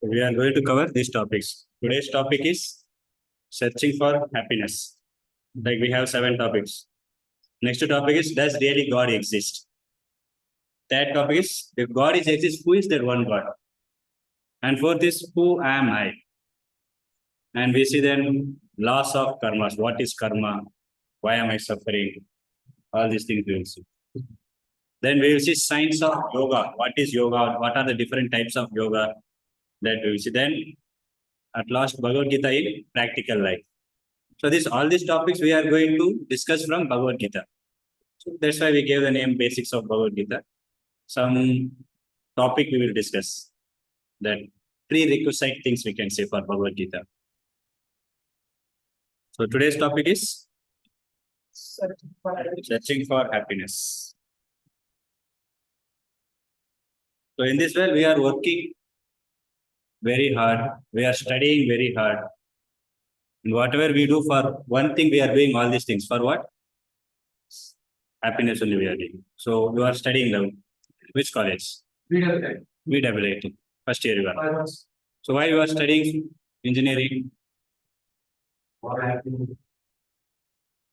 We are going to cover these topics. Today's topic is searching for happiness. Like we have 7 topics. Next topic is, does really God exist? That topic is, if God is exist, who is that one God? And fourth is, who am I? And we see then loss of karmas. What is karma? Why am I suffering? All these things we will see. Then we will see science of yoga. What is yoga? What are the different types of yoga that we will see? Then at last, Bhagavad Gita in practical life. So all these topics we are going to discuss from Bhagavad Gita. So that's why we gave the name Basics of Bhagavad Gita. Some topic we will discuss. That prerequisite things we can say for Bhagavad Gita. So today's topic is searching for happiness. So in this way, we are working very hard. We are studying very hard. And whatever we do for one thing, we are doing all these things. For what? Happiness only we are doing. So you are studying now. Which college? VWIT. First year you are. So why you are studying engineering?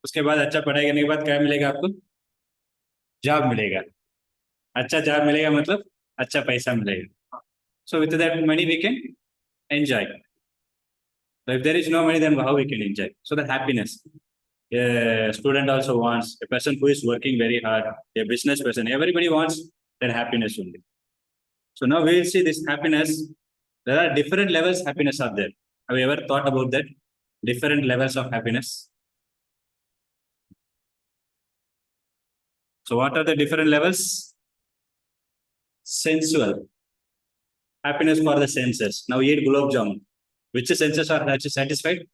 उसके बाद अच्छा पढ़ाई करने के बाद क्या मिलेगा आपको? जॉब मिलेगा. अच्छा जॉब मिलेगा मतलब अच्छा पैसा मिलेगा. So with that money we can enjoy. So if there is no money, then how we can enjoy? So the happiness. A student also wants, a person who is working very hard, a business person, everybody wants that happiness only. So now we will see this happiness. There are different levels of happiness are there. Have you ever thought about that? Different levels of happiness. So what are the different levels? Sensual. Happiness for the senses. Now eat gulab jamun. Which senses are satisfied?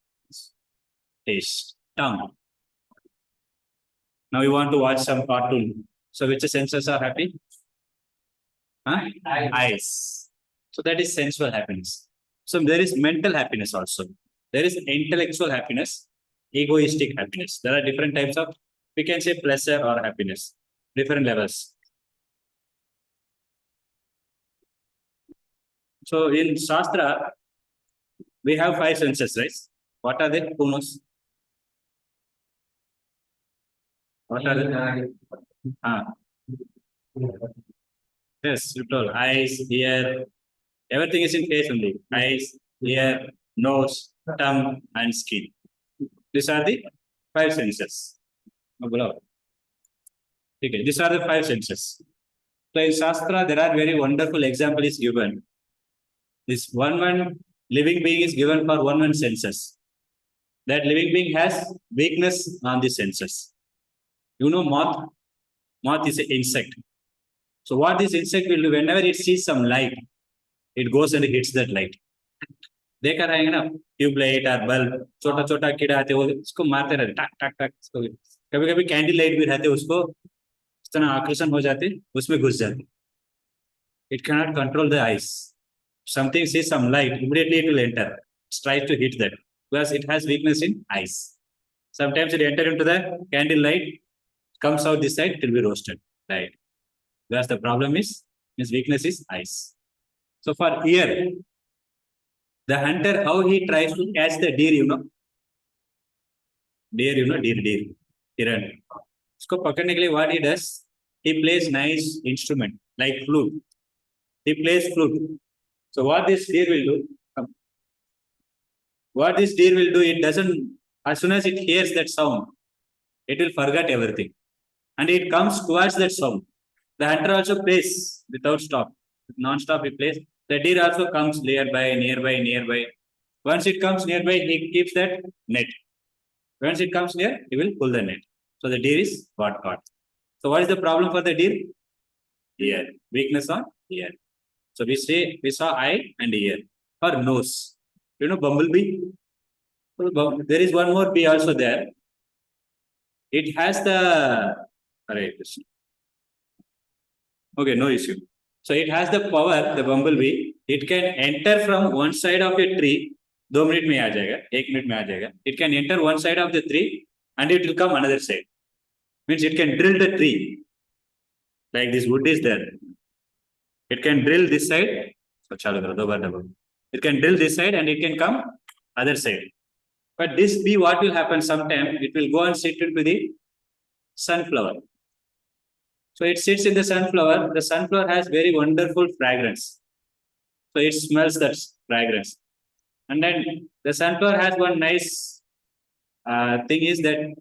Taste. Tongue. Now you want to watch some cartoon. So which senses are happy? Huh? Eyes. So that is sensual happiness. So there is mental happiness also. There is intellectual happiness, egoistic happiness. There are different types of, we can say pleasure or happiness, different levels. So in Shastra, we have 5 senses, right? What are they? Who knows? What are they? Yes, you told. Eyes, ear, everything is in face only. Eyes, ear, nose, tongue, and skin. These are the 5 senses. Okay, these are the 5 senses. So in Shastra, there are very wonderful example is given. This one living being is given for one senses. That living being has weakness on the senses. You know moth? Moth is an insect. So what this insect will do, whenever it sees some light, it goes and hits that light. देखा रहेंगे ना tubelight और bulb छोटा छोटा कीड़ा आते वो उसको मारते रहते टक टक टक. कभी कभी कैंडल लाइट भी रहते उसको इस तरह आकर्षण हो जाते उसमें घुस जाते. It cannot control the eyes. Something sees some light, immediately it will enter. It tries to hit that because it has weakness in eyes. Sometimes it enter into the candle light, comes out this side, it will be roasted. Right. Because the problem is his weakness is eyes. So for ear, the hunter, how he tries to catch the deer, you know. Deer, you know, deer, Kiran. Usko pakadne ke liye what he does, he plays nice instrument like flute. He plays flute. So what this deer will do, it doesn't, as soon as it hears that sound, it will forget everything. And it comes towards that sound. The hunter also plays without stop. Non-stop he plays. The deer also comes nearby. Once it comes nearby, he keeps that net. Once it comes near, he will pull the net. So the deer is got caught. So what is the problem for the deer? Ear. Weakness on ear. So we saw eye and ear. Or nose. You know bumblebee? So there is one more bee also there. It has the... Okay, no issue. So it has the power, the bumblebee, it can enter from one side of a tree, 2 minutes में आ जाएगा, 1 minute में आ जाएगा. It can enter one side of the tree and it will come another side. Means it can drill the tree. Like this wood is there. It can drill this side. So चलो करो 2 बार double. It can drill this side and it can come other side. But this bee, what will happen sometime? It will go and sit into the sunflower. So it sits in the sunflower. The sunflower has very wonderful fragrance. So it smells that fragrance. And then the sunflower has one nice thing is that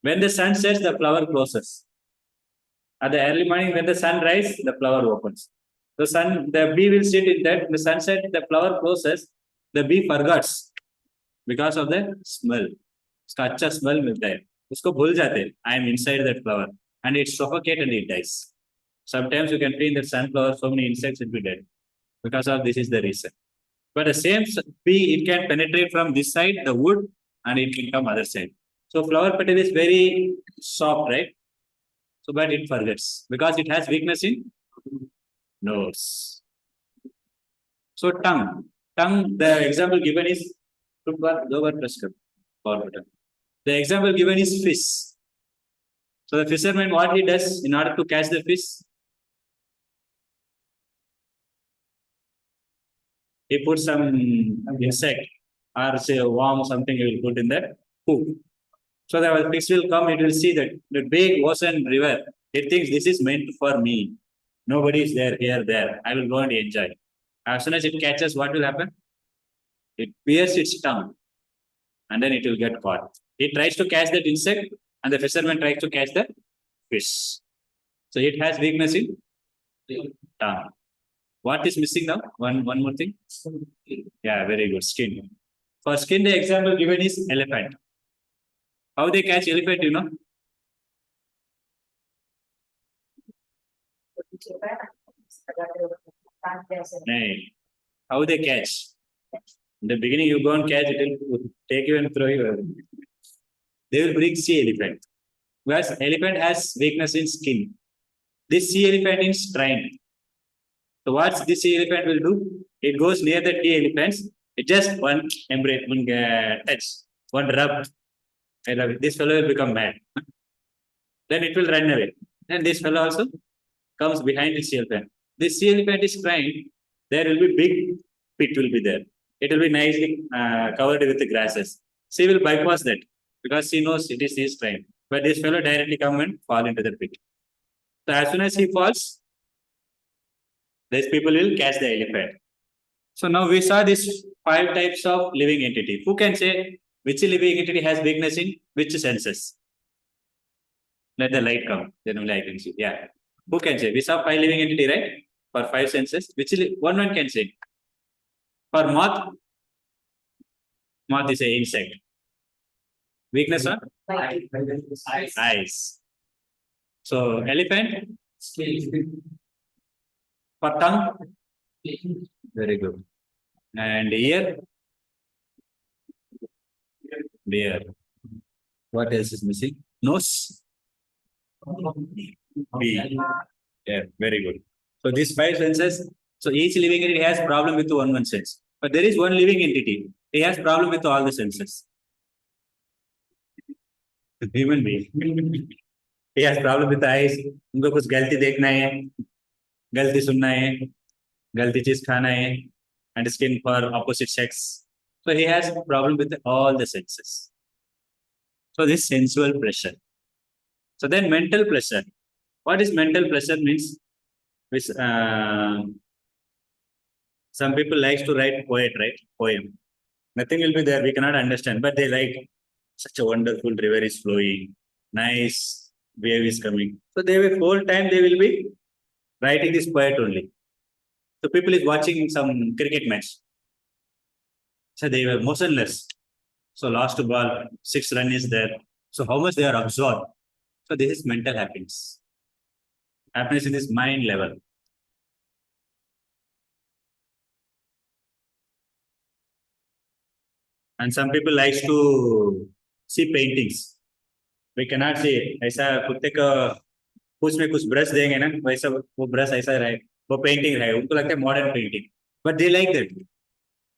when the sun sets, the flower closes. At the early morning, when the sun rises, the flower opens. The bee will sit in that. The sunset, the flower closes. The bee forgets because of the smell. उसका अच्छा smell मिलता है. उसको भूल जाते हैं. I am inside that flower, and it suffocates and it dies. Sometimes you can see in the sunflower, so many insects will be dead because of this is the reason. But the same bee, it can penetrate from this side, the wood, and it can come other side. So flower petal is very soft, right? So, but it forgets because it has weakness in nose. So tongue, the example given is the example given is fish. So the fisherman, what he does in order to catch the fish, he puts some insect or say a worm, something he will put in that hook. So the fish will come, it will see that the big ocean river. It thinks this is meant for me. Nobody is there, here, there. I will go and enjoy. As soon as it catches, what will happen? It pierces its tongue and then it will get caught. It tries to catch that insect and the fisherman tries to catch the fish. So it has weakness in tongue. What is missing now? One more thing. Yeah, very good. Skin. For skin, the example given is elephant. How they catch elephant, you know? Nee. How they catch? In the beginning, you go and catch it, will take you and throw you. They will bring sea elephant. Whereas elephant has weakness in skin. This sea elephant is trained. So what this sea elephant will do? It goes near the sea elephants. It just one embrace, one touch, one rub. This fellow will become mad. Then it will run away. And this fellow also comes behind the sea elephant. This sea elephant is trained. There will be big pit will be there. It will be nicely covered with the grasses. She will bypass that because she knows it is his trained. But this fellow directly come and fall into the pit. So as soon as he falls, these people will catch the elephant. So now we saw these 5 types of living entity. Who can say which living entity has weakness in which senses? Let the light come. Then only I can see. Yeah. Who can say? We saw 5 living entity, right? For 5 senses. Which one can say? For moth is an insect. Weakness on? Eyes. So elephant? For tongue? Very good. And ear? Bear. What else is missing? Nose? Bee. Yeah, very good. So these 5 senses. So each living entity has problem with one sense. But there is one living entity. He has problem with all the senses. Human being. He has problem with the eyes. उनको कुछ गलती देखना है, गलती सुनना है, गलती चीज खाना है, and skin for opposite sex. So he has problem with all the senses. So this sensual pleasure. So then mental pleasure. What is mental pleasure means? Which some people likes to write poem. Nothing will be there. We cannot understand, but they like such a wonderful river is flowing, nice wave is coming. So they will whole time they will be writing this poet only. So people is watching some cricket match. So they were motionless. So last ball, 6 runs is there. So how much they are absorbed. So this is mental happiness. Happiness in this mind level. And some people likes to see paintings. We cannot see ऐसा कुत्ते का कुछ में कुछ brush देंगे ना वैसा वो ब्रश ऐसा रहे वो पेंटिंग रहे उनको लगता है modern painting but they like that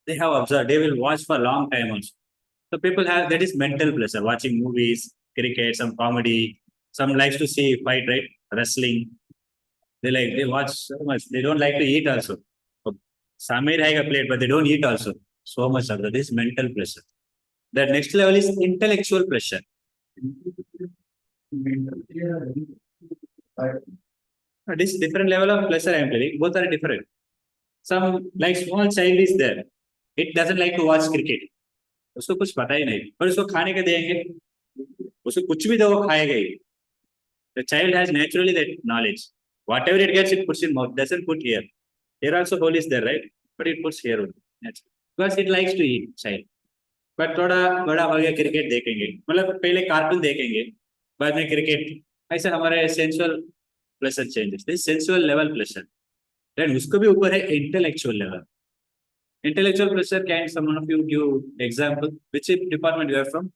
they have observed they will watch for a long time also so people have that is mental pleasure watching movies cricket some comedy some likes to see fight right wrestling they watch so much they don't like to eat also Some may have a plate, but they don't eat also. So much of that. This is mental pressure. The next level is intellectual pressure. This different level of pleasure I am telling. Both are different. Some like small child is there. It doesn't like to watch cricket. उसको कुछ पता ही नहीं, पर उसको खाने के देंगे, उसको कुछ भी दो वो खाएगा ही. The child has naturally that knowledge. Whatever it gets, it puts in mouth. Doesn't put here. Here also hole is there, right? But it puts here only. Because it likes to eat, child. But थोड़ा बड़ा हो गया cricket देखेंगे, मतलब पहले cartoon देखेंगे, बाद में क्रिकेट. ऐसा हमारे sensual pleasure changes. This sensual level pleasure. Then उसको भी ऊपर है intellectual level. Intellectual pressure, can someone of you give example? Which department you are from?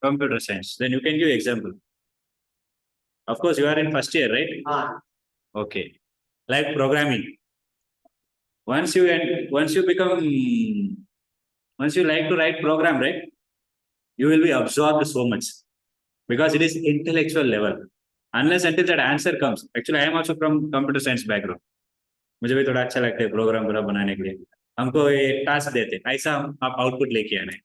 Computer science. Then you can give example. Of course, you are in first year, right? Okay. Like programming. Once you like to write program, right? You will be absorbed so much because it is intellectual level. Unless until that answer comes. Actually, I am also from computer science background. मुझे भी थोड़ा अच्छा लगता है programme पूरा बनाने के लिए. हमको ये टास्क देते हैं, ऐसा आप आउटपुट लेके आना है.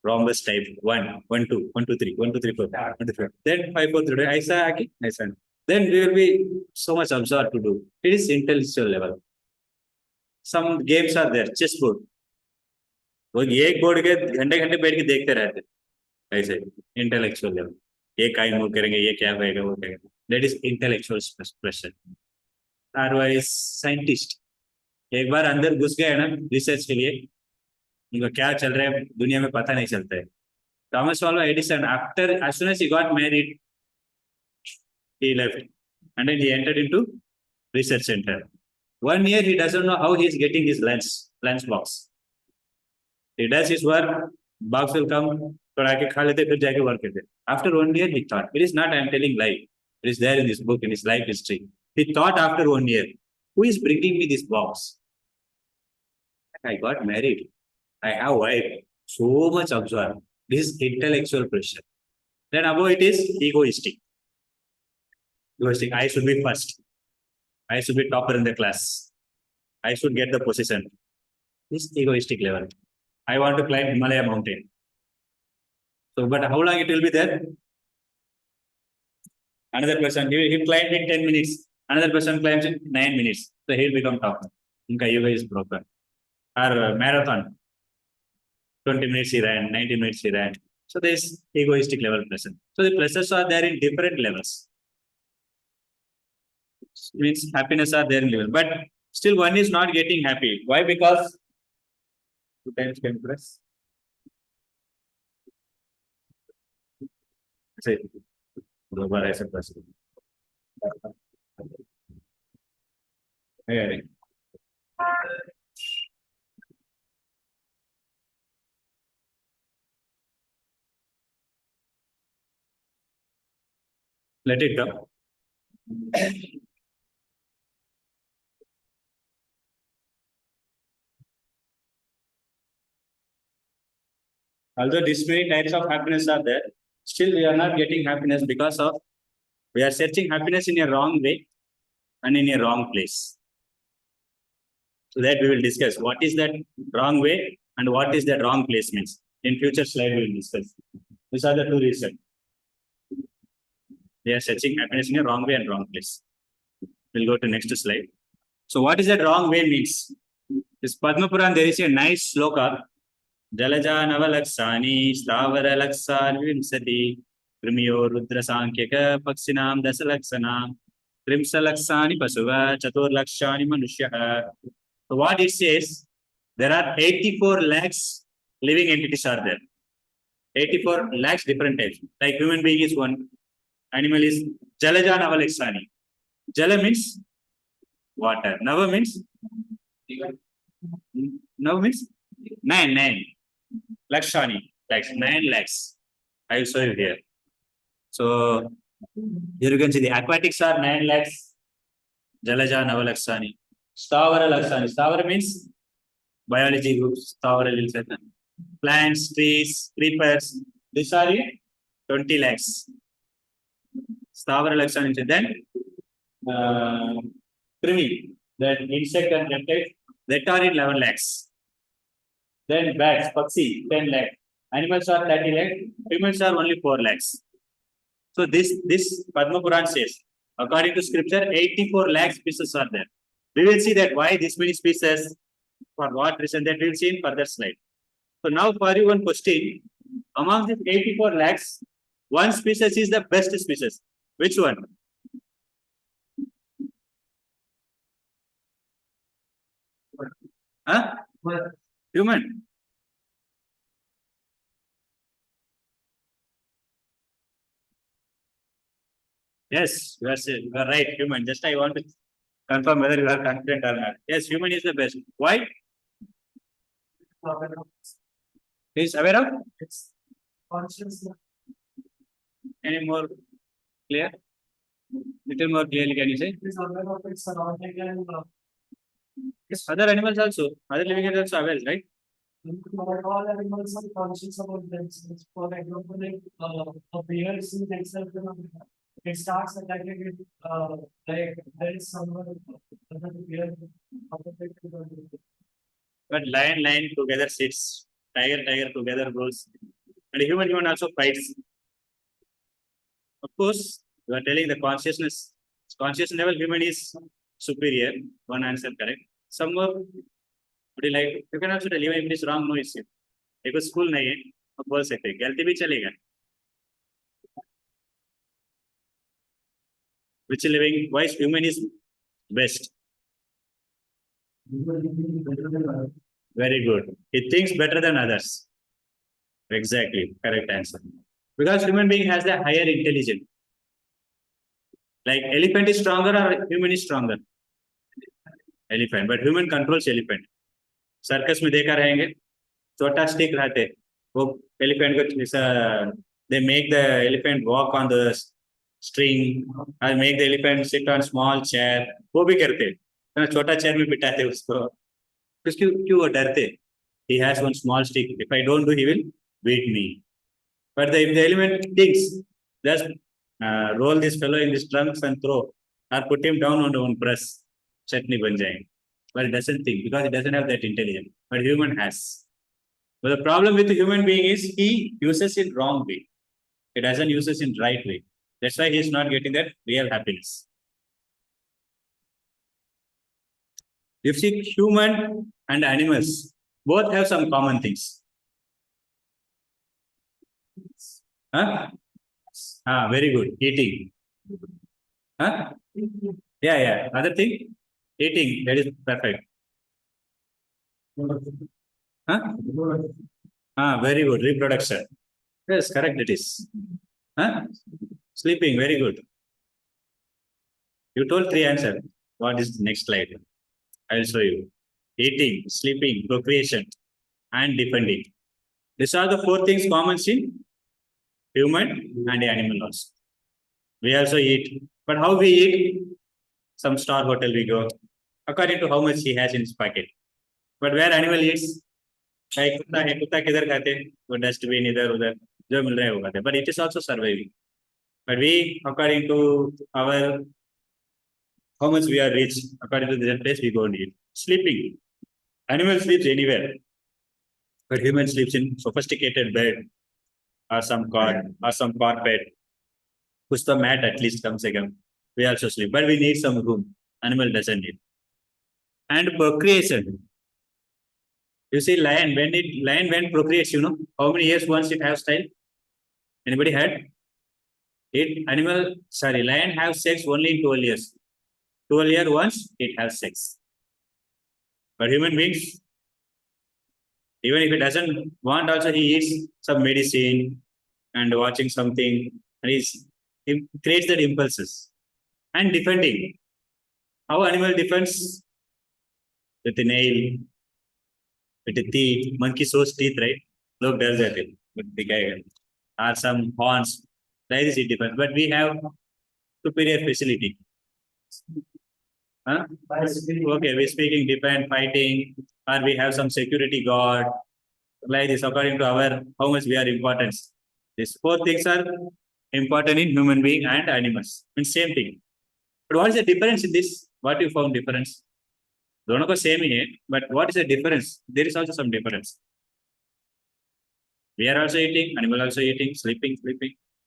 Rhombus type 1, 1, 2, 1, 2, 3, 1, 2, 3, 4, 1, 2, 3. Then 5, 4, 3, ऐसा आके ऐसा. Then we will be so much absorbed to do. It is intellectual level. Some games are there, chess board. वो एक बोर्ड के घंटे घंटे बैठ के देखते रहते हैं, ऐसे intellectual level. ये काय मूव करेंगे, ये क्या करेगा, वो क्या. That is intellectual pressure. Otherwise, scientist एक बार अंदर घुस गए ना रिसर्च के लिए, उनका क्या चल रहा है दुनिया में पता नहीं चलता है. Thomas Alva Edison, as soon as he got married, he left and then he entered into research center. 1 year he doesn't know how he is getting his lunch box. He does his work, box will come, थोड़ा के खा लेते, फिर जाके work करते. After 1 year he thought, it is not I am telling lie, it is there in this book, in his life history. He thought after 1 year, who is bringing me this box? I got married. I have wife. So much absorbed. This is intellectual pressure. Then above it is egoistic. Egoistic. I should be first. I should be topper in the class. I should get the position. This egoistic level. I want to climb Himalaya mountain. So, but how long it will be there? Another person, he climbed in 10 minutes. Another person climbs in 9 minutes. So he'll become topper. Inka yoga is broken. Or marathon. 20 minutes he ran, 90 minutes he ran. So there is egoistic level pressure. So the pressures are there in different levels. Means happiness are there in level. But still one is not getting happy. Why? Because 2 times can press. Say, global asset pressure. Yeah. Let it come. Although these many types of happiness are there, still we are not getting happiness because of we are searching happiness in a wrong way and in a wrong place. So that we will discuss what is that wrong way and what is that wrong place means. In future slide we will discuss. These are the two reasons. They are searching happiness in a wrong way and wrong place. We'll go to next slide. So what is that wrong way means? This Padma Puran, there is a nice sloka. Jalaja Navalaksani, Stavara Laksan Vimsati, Krimiyo Rudra Sankyaka, Paksinam Dasalaksana, Trimsalaksani Pasuva, Chatur Lakshani Manushya. So what it says, there are 84 lakhs living entities are there. 84 lakhs different types. Like human being is one, animal is Jalaja Navalaksani. Jala means water. Nava means 9. Lakshani, like 9 lakhs. I will show you here. So here you can see the aquatics are 9 lakhs. Jalaja Navalakshani. Stavara Lakshani. Stavara means biology groups. Stavara will say plants, trees, creepers. These are 20 lakhs. Stavara Lakshani. Then Krimi. Then insect and reptiles that are in 11 lakhs. Then bats, Paxi, 10 lakhs. Animals are 30 lakhs. Humans are only 4 lakhs. So this Padma Puran says, according to scripture, 84 lakh species are there. We will see that why this many species, for what reason, that we will see in further slide. So now for you one question, among these 84 lakhs, one species is the best species. Which one? Huh? Human. Yes, you are right, human. Just I want to confirm whether you are confident or not. Yes, human is the best. Why? Is aware of? Any more clear? Little more clearly, can you say? Yes, other animals also, other living animals also aware, right? All animals are conscious about themselves. For example, like a bear sees itself, it starts attacking it. Like there is someone other bear. But lion together sits, tiger together goes, and human also fights. Of course, you are telling the conscious level human is superior. One answer correct. Some more, would you like? You can also tell even if it is wrong, no issue. Because school नहीं है, अब बोल सकते हैं. गलती भी चलेगा. Which living wise human is best? Very good. He thinks better than others. Exactly, correct answer. Because human being has the higher intelligence. Like elephant is stronger or human is stronger? Elephant, but human controls elephant. Circus में देखा रहेंगे छोटा stick रहते वो elephant को they make the elephant walk on the string and make the elephant sit on small chair वो भी करते हैं छोटा चेयर में बिठाते उसको क्यों क्यों वो डरते he has one small stick if I don't do he will beat me but if the elephant thinks just roll this fellow in this trunks and throw or put him down on one press chutney बन जाएंगे but it doesn't think because it doesn't have that intelligence. But human has. But the problem with the human being is he uses it wrong way. He doesn't use it in right way. That's why he is not getting that real happiness. You see, human and animals both have some common things. Huh? Very good. Eating. Huh? Yeah. Other thing? Eating, that is perfect. Huh? Very good. Reproduction. Yes, correct it is. Huh? Sleeping, very good. You told 3 answers. What is the next slide? I will show you. Eating, sleeping, procreation, and defending. These are the 4 things common in human and animal also. We also eat. But how we eat? Some star hotel we go. According to how much he has in his pocket. But where animal eats, like कुत्ता किधर खाते वो dustbin इधर उधर जो मिल रहा है वो खाते but it is also surviving but we according to our how much we are rich according to that place we go and eat sleeping animal sleeps anywhere but human sleeps in sophisticated bed or some cot or some carpet push the mat at least come second we also sleep but we need some room animal doesn't need and procreation. You see, lion when procreates, how many years once it has child? Anybody had? Lion have sex only in 12 years. 12 years once it has sex. But human beings, even if it doesn't want, also he eats some medicine and watching something, and he creates that impulses. And defending. How animal defends? With the nail, with the teeth, monkey shows teeth, right? Look, does that or some horns. Like this it depends. But we have superior facility. Huh? Okay, we're speaking depend, fighting, or we have some security guard. Like this, according to our how much we are important. These 4 things are important in human being and animals. Means same thing. But what is the difference in this? What you found difference? दोनों को same ही है, but what is the difference? There is also some difference. We are also eating, animal also eating, sleeping.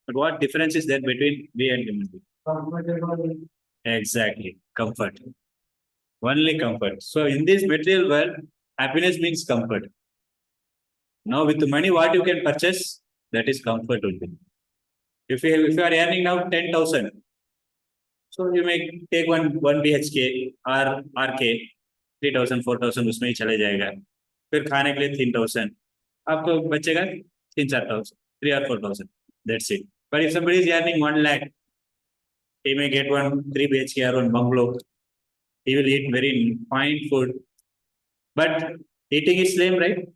But what difference is there between we and human being? Comfortable. Exactly, comfort. Only comfort. So in this material world, happiness means comfort. Now with the money, what you can purchase, that is comfort only. If you are earning now 10,000, so you may take one BHK or RK, 3,000 4,000 उसमें ही चले जाएगा. फिर खाने के लिए 3,000, आपको बचेगा 3-4,000, 3 or 4,000. That's it. But if somebody is earning 1 lakh, he may get one 3 BHK or one bungalow. He will eat very fine food. But eating is same, right?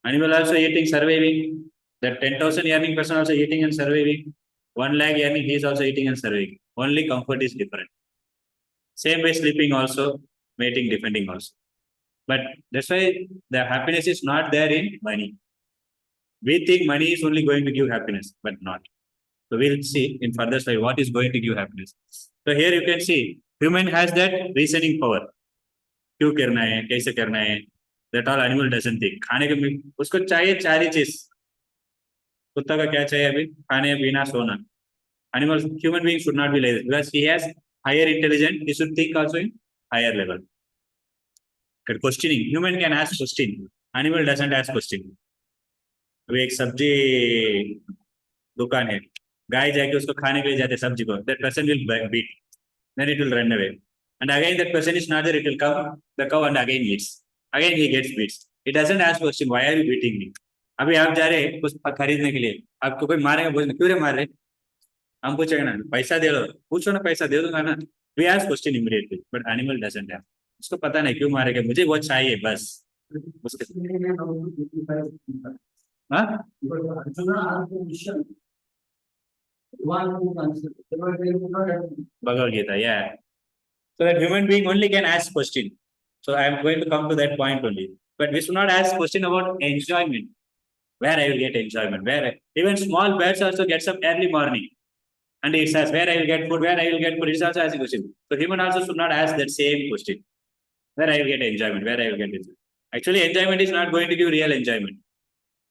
Animal also eating, surviving. That 10,000 earning person also eating and surviving. 1 lakh earning, he is also eating and surviving. Only comfort is different. Same way sleeping also, mating, defending also. But that's why the happiness is not there in money. We think money is only going to give happiness, but not. So we'll see in further slide what is going to give happiness. So here you can see human has that reasoning power. क्यों करना है, कैसे करना है, that all animal doesn't think. खाने के उसको चाहिए 4 ही चीज. कुत्ता का क्या चाहिए अभी? खाने, पीना, सोना. Animal, human being should not be like this because he has higher intelligence. He should think also in higher level. But questioning, human can ask question. Animal doesn't ask question. अभी एक सब्जी दुकान है, गाय जाके उसको खाने के लिए जाते सब्जी को, that person will beat, then it will run away, and again that person is not there, it will come the cow and again eats, again he gets beats. It doesn't ask question, why are you beating me? अभी आप जा रहे हैं कुछ खरीदने के लिए, आपको कोई मारेगा, बोलेंगे क्यों रे मार रहे? हम पूछेंगे ना, पैसा दे दो, पूछो ना, पैसा दे दूंगा ना. We ask question immediately, but animal doesn't have. उसको पता नहीं क्यों मारेगा, मुझे वो चाहिए बस. उसके हाँ Bhagavad Gita, yeah. So that human being only can ask question. So I am going to come to that point only. But we should not ask question about enjoyment. Where I will get enjoyment? Even small birds also gets up early morning. And it says, where I will get food, where I will get food. It's also asking question. So human also should not ask that same question. Where I will get enjoyment, where I will get enjoyment. Actually, enjoyment is not going to give real enjoyment.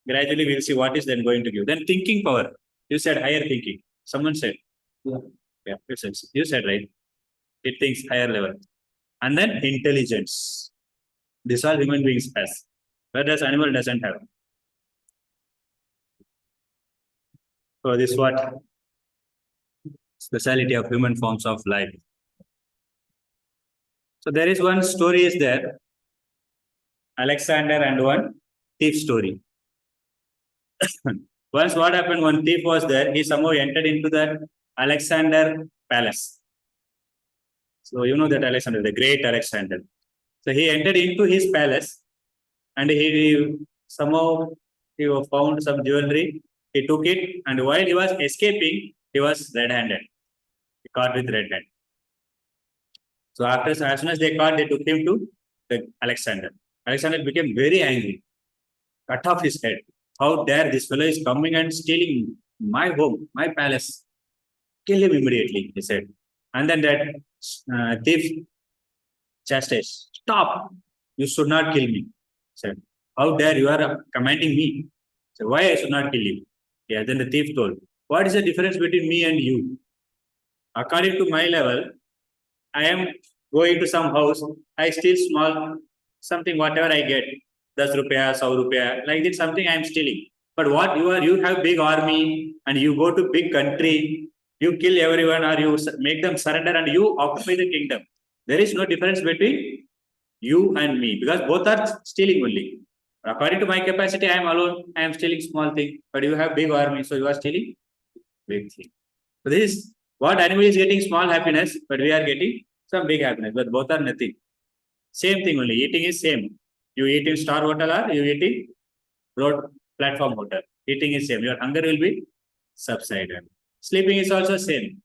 Gradually, we'll see what is then going to give. Then thinking power. You said higher thinking. Someone said. Yeah, you said right. It thinks higher level. And then intelligence. This all human beings has. Whereas animal doesn't have. So this what? Speciality of human forms of life. So there is one story is there. Alexander and one thief story. Once what happened, one thief was there, he somehow entered into the Alexander palace. So you know that Alexander, the great Alexander. So he entered into his palace and he somehow he found some jewelry, he took it, and while he was escaping, he was red-handed. He caught with red hand. So after, as soon as they caught, they took him to the Alexander. Alexander became very angry, cut off his head. How dare this fellow is coming and stealing my home, my palace. Kill him immediately, he said. And then that thief chastised, stop, you should not kill me. He said, how dare you are commanding me? So why I should not kill you? Yeah, then the thief told, what is the difference between me and you? According to my level, I am going to some house, I steal small, something, whatever I get, 10 rupees, 100 rupees, like this, something I am stealing. But what you have big army and you go to big country, you kill everyone or you make them surrender and you occupy the kingdom. There is no difference between you and me because both are stealing only. According to my capacity, I am alone, I am stealing small thing, but you have big army, so you are stealing big thing. So this is what animal is getting small happiness, but we are getting some big happiness, but both are nothing. Same thing only, eating is same. You eat in star hotel or you eat in road platform hotel. Eating is same. Your hunger will be subsided. Sleeping is also same.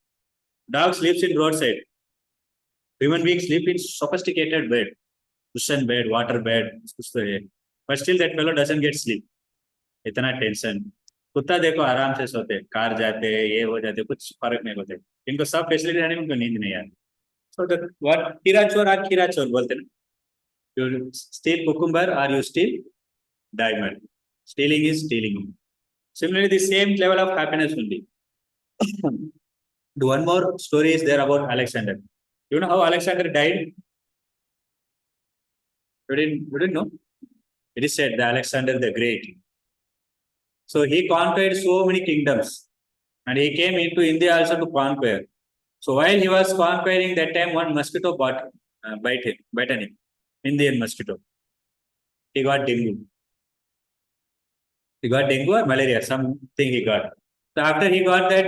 Dog sleeps in roadside. Human beings sleep in sophisticated bed, cushion bed, water bed, but still that fellow doesn't get sleep. इतना tension. कुत्ता देखो आराम से सोते, car जाते, ये हो जाते, कुछ फर्क नहीं होते. इनको सब फैसिलिटी रहने में उनको नींद नहीं आती. So the what खीरा चोर बोलते ना. You steal cucumber or you steal diamond. Stealing is stealing. Similarly, the same level of happiness only. The one more story is there about Alexander. You know how Alexander died? You didn't know? It is said that Alexander the Great. So he conquered so many kingdoms and he came into India also to conquer. So while he was conquering that time, one mosquito bite him, Indian mosquito. He got dengue. He got dengue or malaria, something he got. So after he got that,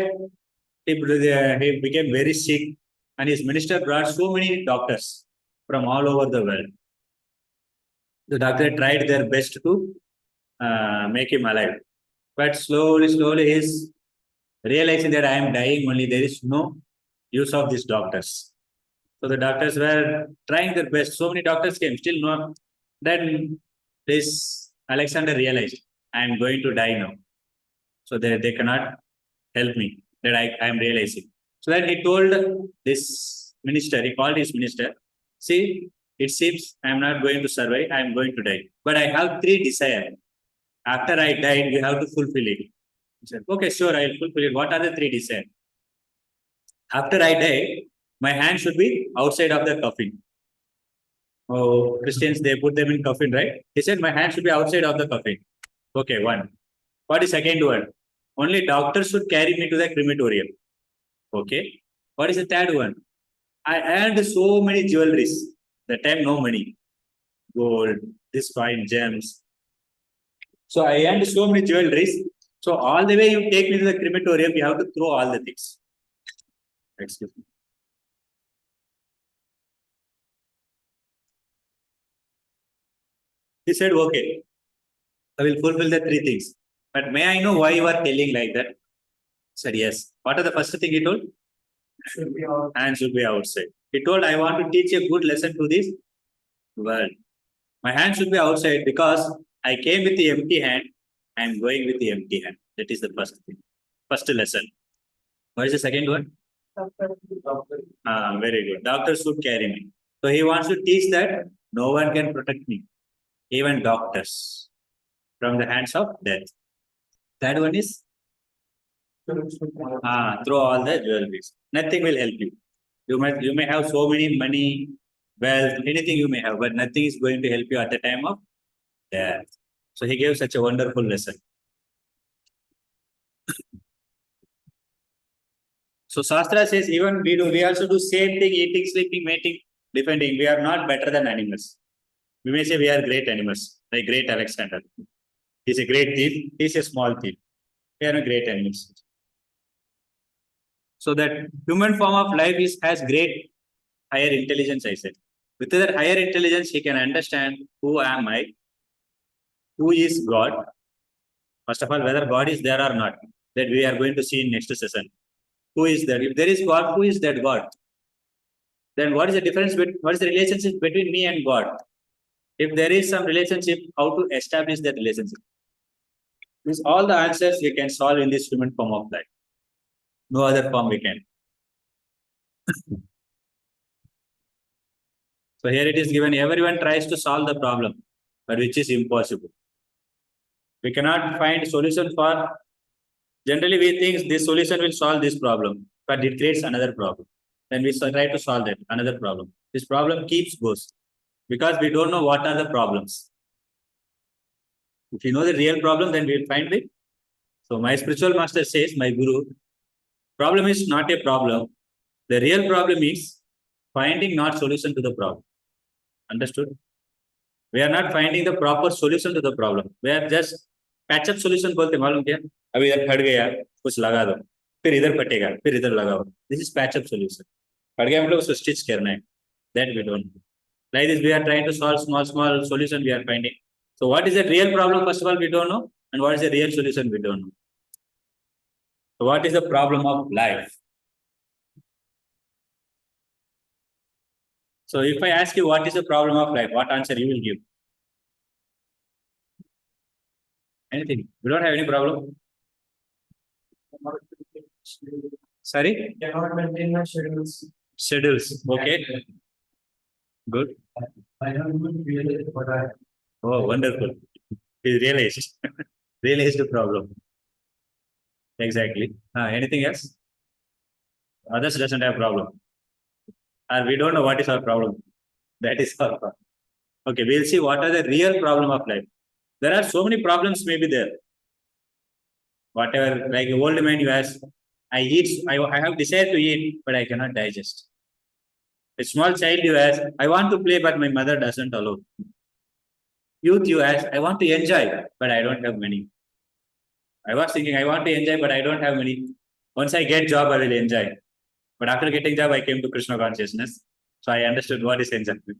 he became very sick and his minister brought so many doctors from all over the world. The doctor tried their best to make him alive. But slowly, he's realizing that I am dying only. There is no use of these doctors. So the doctors were trying their best. So many doctors came, still no. Then this Alexander realized, I am going to die now. So they cannot help me. That I am realizing. So then he told this minister, he called his minister, see, it seems I am not going to survive, I am going to die. But I have 3 desires. After I died, you have to fulfill it. He said, okay, sure, I will fulfill it. What are the 3 desires? After I die, my hand should be outside of the coffin. Oh, Christians, they put them in coffin, right? He said, my hand should be outside of the coffin. Okay, one. What is second one? Only doctors should carry me to the crematorium. Okay. What is the third one? I earned so many jewelries. That time, no money. Gold, this fine gems. So I earned so many jewelries. So all the way you take me to the crematorium, you have to throw all the things. Excuse me. He said, okay, I will fulfill the 3 things. But may I know why you are telling like that? I said, yes. What are the first thing he told? Should be our Hand should be outside. He told, I want to teach a good lesson to this world. My hand should be outside because I came with the empty hand. I am going with the empty hand. That is the first thing. First lesson. What is the second one? Very good. Doctors should carry me. So he wants to teach that no one can protect me, even doctors, from the hands of death. Third one is throw all the jewelries. Nothing will help you. You may have so many money, wealth, anything you may have, but nothing is going to help you at the time of death. So he gave such a wonderful lesson. So Shastra says even we also do same thing, eating, sleeping, mating, defending. We are not better than animals. We may say we are great animals, like great Alexander. He's a great thief, he's a small thief. We are great animals. So that human form of life has great higher intelligence, I said. With that higher intelligence, he can understand who am I, who is God. First of all, whether God is there or not, that we are going to see in next session. Who is there? If there is God, who is that God? Then what is the difference what is the relationship between me and God? If there is some relationship, how to establish that relationship? These all the answers we can solve in this human form of life. No other form we can. So here it is given, everyone tries to solve the problem, but which is impossible. We cannot find solution for, generally we think this solution will solve this problem, but it creates another problem. Then we try to solve that, another problem. This problem keeps goes because we don't know what are the problems. If you know the real problem, then we will find it. So my spiritual master says, my guru, problem is not a problem. The real problem is finding not solution to the problem. Understood? We are not finding the proper solution to the problem. We are just patch up solution बोलते मालूम क्या? अभी इधर फट गया, कुछ लगा दो, फिर इधर फटेगा, फिर इधर लगाओ. This is patch up solution. फट गया मतलब उसको stitch करना है. That we don't do. Like this, we are trying to solve small solution we are finding. So what is the real problem? First of all, we don't know, and what is the real solution? We don't know. So what is the problem of life? So if I ask you what is the problem of life, what answer you will give? Anything? We don't have any problem. Sorry? cannot maintain my schedules. Schedules. Okay. Good. I haven't realized what I. Oh, wonderful. He realized. Realized the problem. Exactly. Anything else? Others doesn't have problem. Or we don't know what is our problem. That is our problem. Okay, we'll see what are the real problem of life. There are so many problems may be there. Whatever, like an old man you ask, I have desire to eat, but I cannot digest. A small child you ask, I want to play, but my mother doesn't allow. Youth you ask, I want to enjoy, but I don't have money. I was thinking I want to enjoy, but I don't have money. Once I get job, I will enjoy. But after getting job, I came to Krishna consciousness. So I understood what is enjoyment.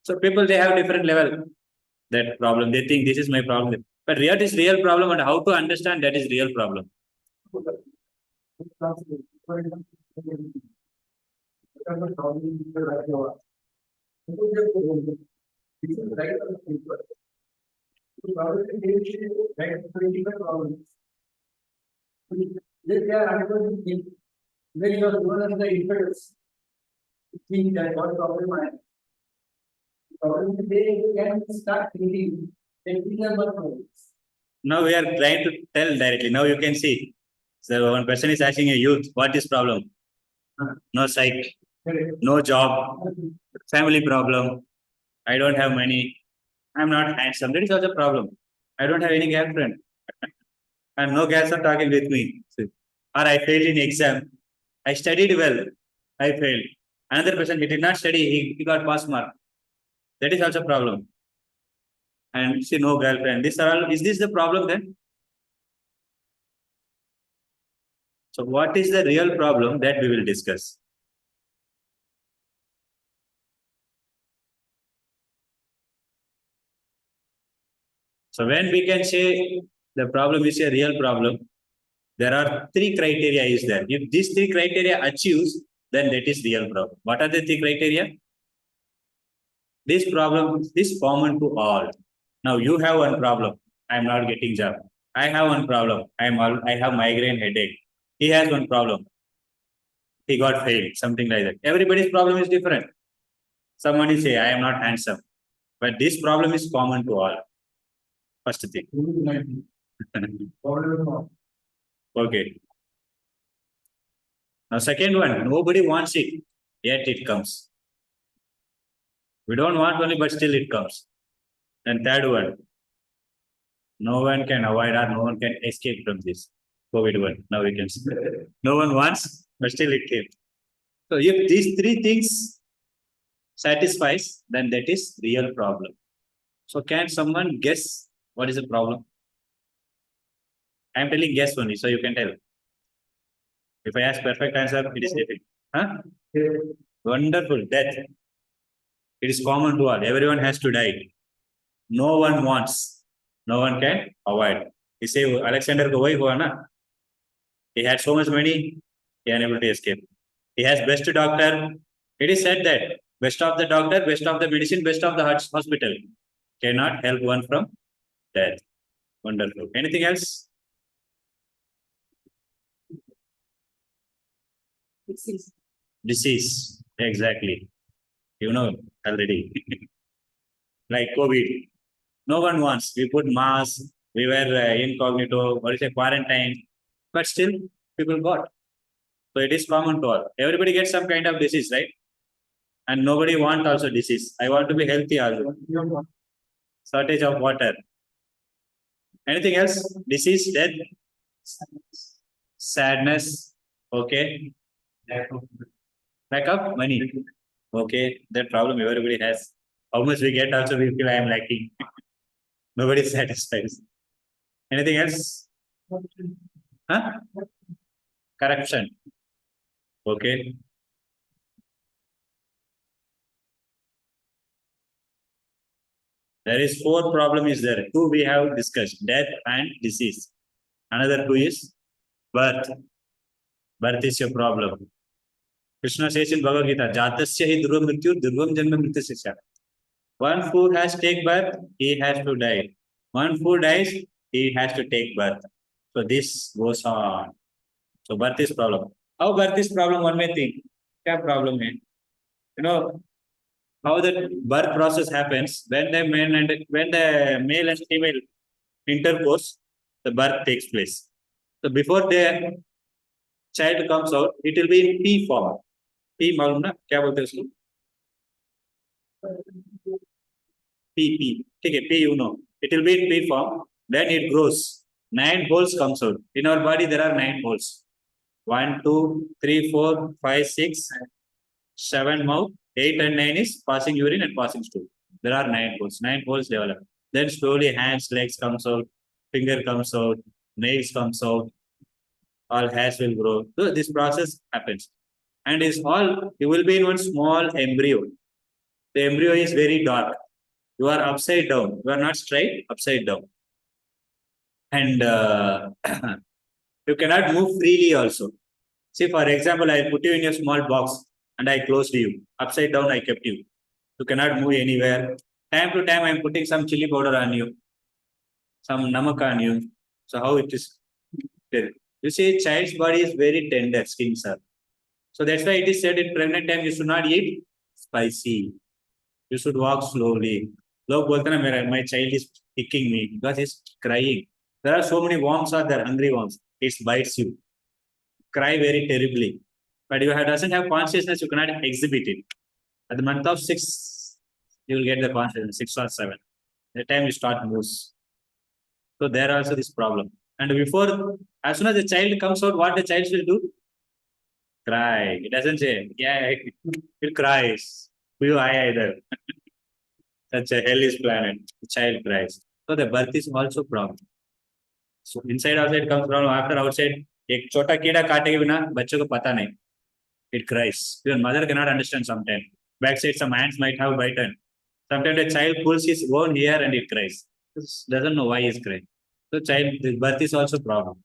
So people they have different level that problem. They think this is my problem. But what is real problem and how to understand that is real problem. They are unable to think. When you are one of the infidels, think that what problem I have. Problem they can start thinking, they think about problems. Now we are trying to tell directly. Now you can see. So one person is asking a youth, what is problem? No psych, no job, family problem. I don't have money. I'm not handsome. That is also a problem. I don't have any girlfriend. And no girls are talking with me. Or I failed in exam. I studied well. I failed. Another person, he did not study. He got pass mark. That is also a problem. And see, no girlfriend. This are all. Is this the problem then? So, what is the real problem that we will discuss? So, when we can say the problem is a real problem, there are three criteria is there. If these three criteria achieves, then that is real problem. What are the three criteria? This problem is common to all. Now you have one problem. I am not getting job. I have one problem. I have migraine headache. He has one problem. He got failed. Something like that. Everybody's problem is different. Someone is say I am not handsome, but this problem is common to all. First thing. Okay. Now second one. Nobody wants it, yet it comes. We don't want only, but still it comes. And third one. No one can avoid or no one can escape from this COVID one. Now we can see. No one wants, but still it came. So if these three things satisfies, then that is real problem. So can someone guess what is the problem? I am telling guess only, so you can tell. If I ask perfect answer, it is difficult. Huh? Wonderful. Death. It is common to all. Everyone has to die. No one wants. No one can avoid. You say Alexander Gowai हुआ ना? He had so much money, he unable to escape. He has best doctor. It is said that best of the doctor, best of the medicine, best of the hospital cannot help one from death. Wonderful. Anything else? Disease. Exactly. You know already. Like COVID. No one wants. We put mask. We were incognito. What is a quarantine? But still, people got. So it is common to all. Everybody gets some kind of disease, right? And nobody wants also disease. I want to be healthy also. Shortage of water. Anything else? Disease, death, sadness. Okay. Lack of money. Okay. That problem everybody has. How much we get also we feel I am lacking. Nobody is satisfied. Anything else? Huh? Corruption. Okay. There is four problem is there. Two we have discussed, death and disease. Another two is birth. Birth is a problem. Krishna says in Bhagavad Gita, Jatasya hi dhruva mrityu, dhruvam janma mrityasya. One who has take birth, he has to die. One who dies, he has to take birth. So this goes on. So birth is problem. How birth is problem? One may think, क्या problem है? You know, how the birth process happens when the male and female intercourse, the birth takes place. So before the child comes out, it will be in P form. P मालूम ना क्या बोलते हैं उसको? P. ठीक है, P you know. It will be in P form. Then it grows. 9 holes comes out. In our body there are 9 holes. 1, 2, 3, 4, 5, 6, 7 mouth. 8 and 9 is passing urine and passing stool. There are 9 holes. 9 holes develop. Then slowly hands, legs comes out, finger comes out, nails comes out, all hairs will grow. So this process happens. And is all you will be in one small embryo. The embryo is very dark. You are upside down. You are not straight, upside down. And you cannot move freely also. See, for example, I put you in a small box and I closed you. Upside down, I kept you. You cannot move anywhere. Time to time, I am putting some chili powder on you, some namak on you. So how it is? You see, child's body is very tender, skins are. So that's why it is said in pregnant time, you should not eat spicy. You should walk slowly. लोग बोलते हैं ना my child is kicking me because he's crying. There are so many worms are there, hungry worms. It bites you. Cry very terribly. But if you doesn't have consciousness, you cannot exhibit it. At the month of 6, you will get the consciousness, 6 or 7. The time you start moves. So there also this problem. And before, as soon as the child comes out, what the child will do? Cry. It doesn't say, yeah, it cries. You, I either. Such a hellish planet. The child cries. So the birth is also problem. So inside outside comes problem. After outside, एक छोटा कीड़ा काटे के बिना बच्चे को पता नहीं. It cries. Your mother cannot understand sometimes. Backside, some ants might have bitten. Sometimes the child pulls his own ear and it cries. Doesn't know why he's crying. So the birth is also problem.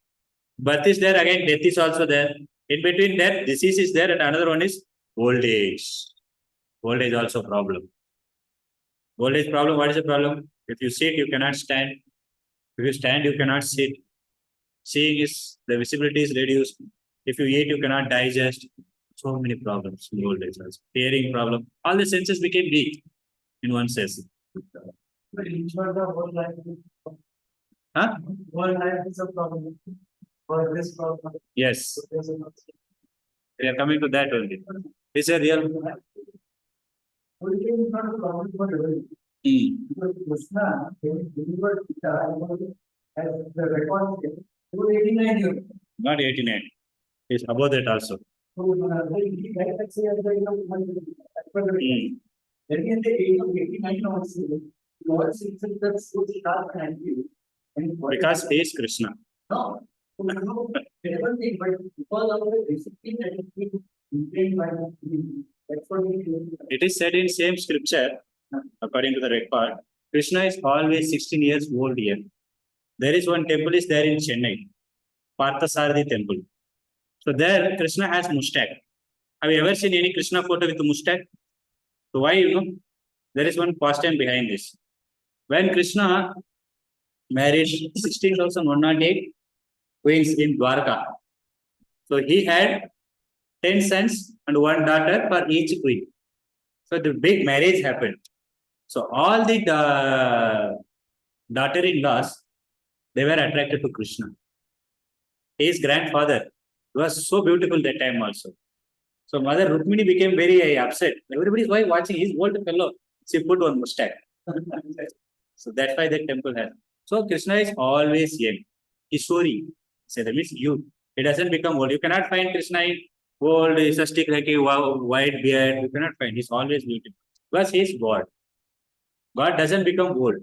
Birth is there again. Death is also there. In between death, disease is there, and another one is old age. Old age also problem. Old age problem. What is the problem? If you sit, you cannot stand. If you stand, you cannot sit. Seeing is the visibility is reduced. If you eat, you cannot digest. So many problems in old age. Hearing problem. All the senses became weak in one sense. But each one the whole life is Huh? whole life is a problem. For this problem. Yes. We are coming to that only. Is a real. Origin is not a problem for everyone. Because Krishna, when he delivered Gita, as the record says, he was 89 years. Not 89. It's above that also. So, he died at say at the age of 100. As per the record. Then at the age of 89 also, Lord says that so sharp and angry. And Because he is Krishna. no, no, everything, but because of the discipline that is being maintained by the that's what we do. It is said in same scripture, according to the record, Krishna is always 16 years old here. There is one temple is there in Chennai, Parthasarathi temple. So there Krishna has mustache. Have you ever seen any Krishna photo with a mustache? So why there is one pastime behind this. When Krishna married 16,108 queens in Dwarka, so he had 10 sons and 1 daughter for each queen. So the big marriage happened. So all the daughter-in-laws, they were attracted to Krishna. His grandfather was so beautiful that time also. So Mother Rukmini became very upset. Everybody is watching his old fellow. She put one mustache. So that's why that temple has. So Krishna is always young. Kishori. So that means youth. It doesn't become old. You cannot find Krishna in old, is a stick like a white beard. You cannot find. He's always beautiful. Because he is God. God doesn't become old.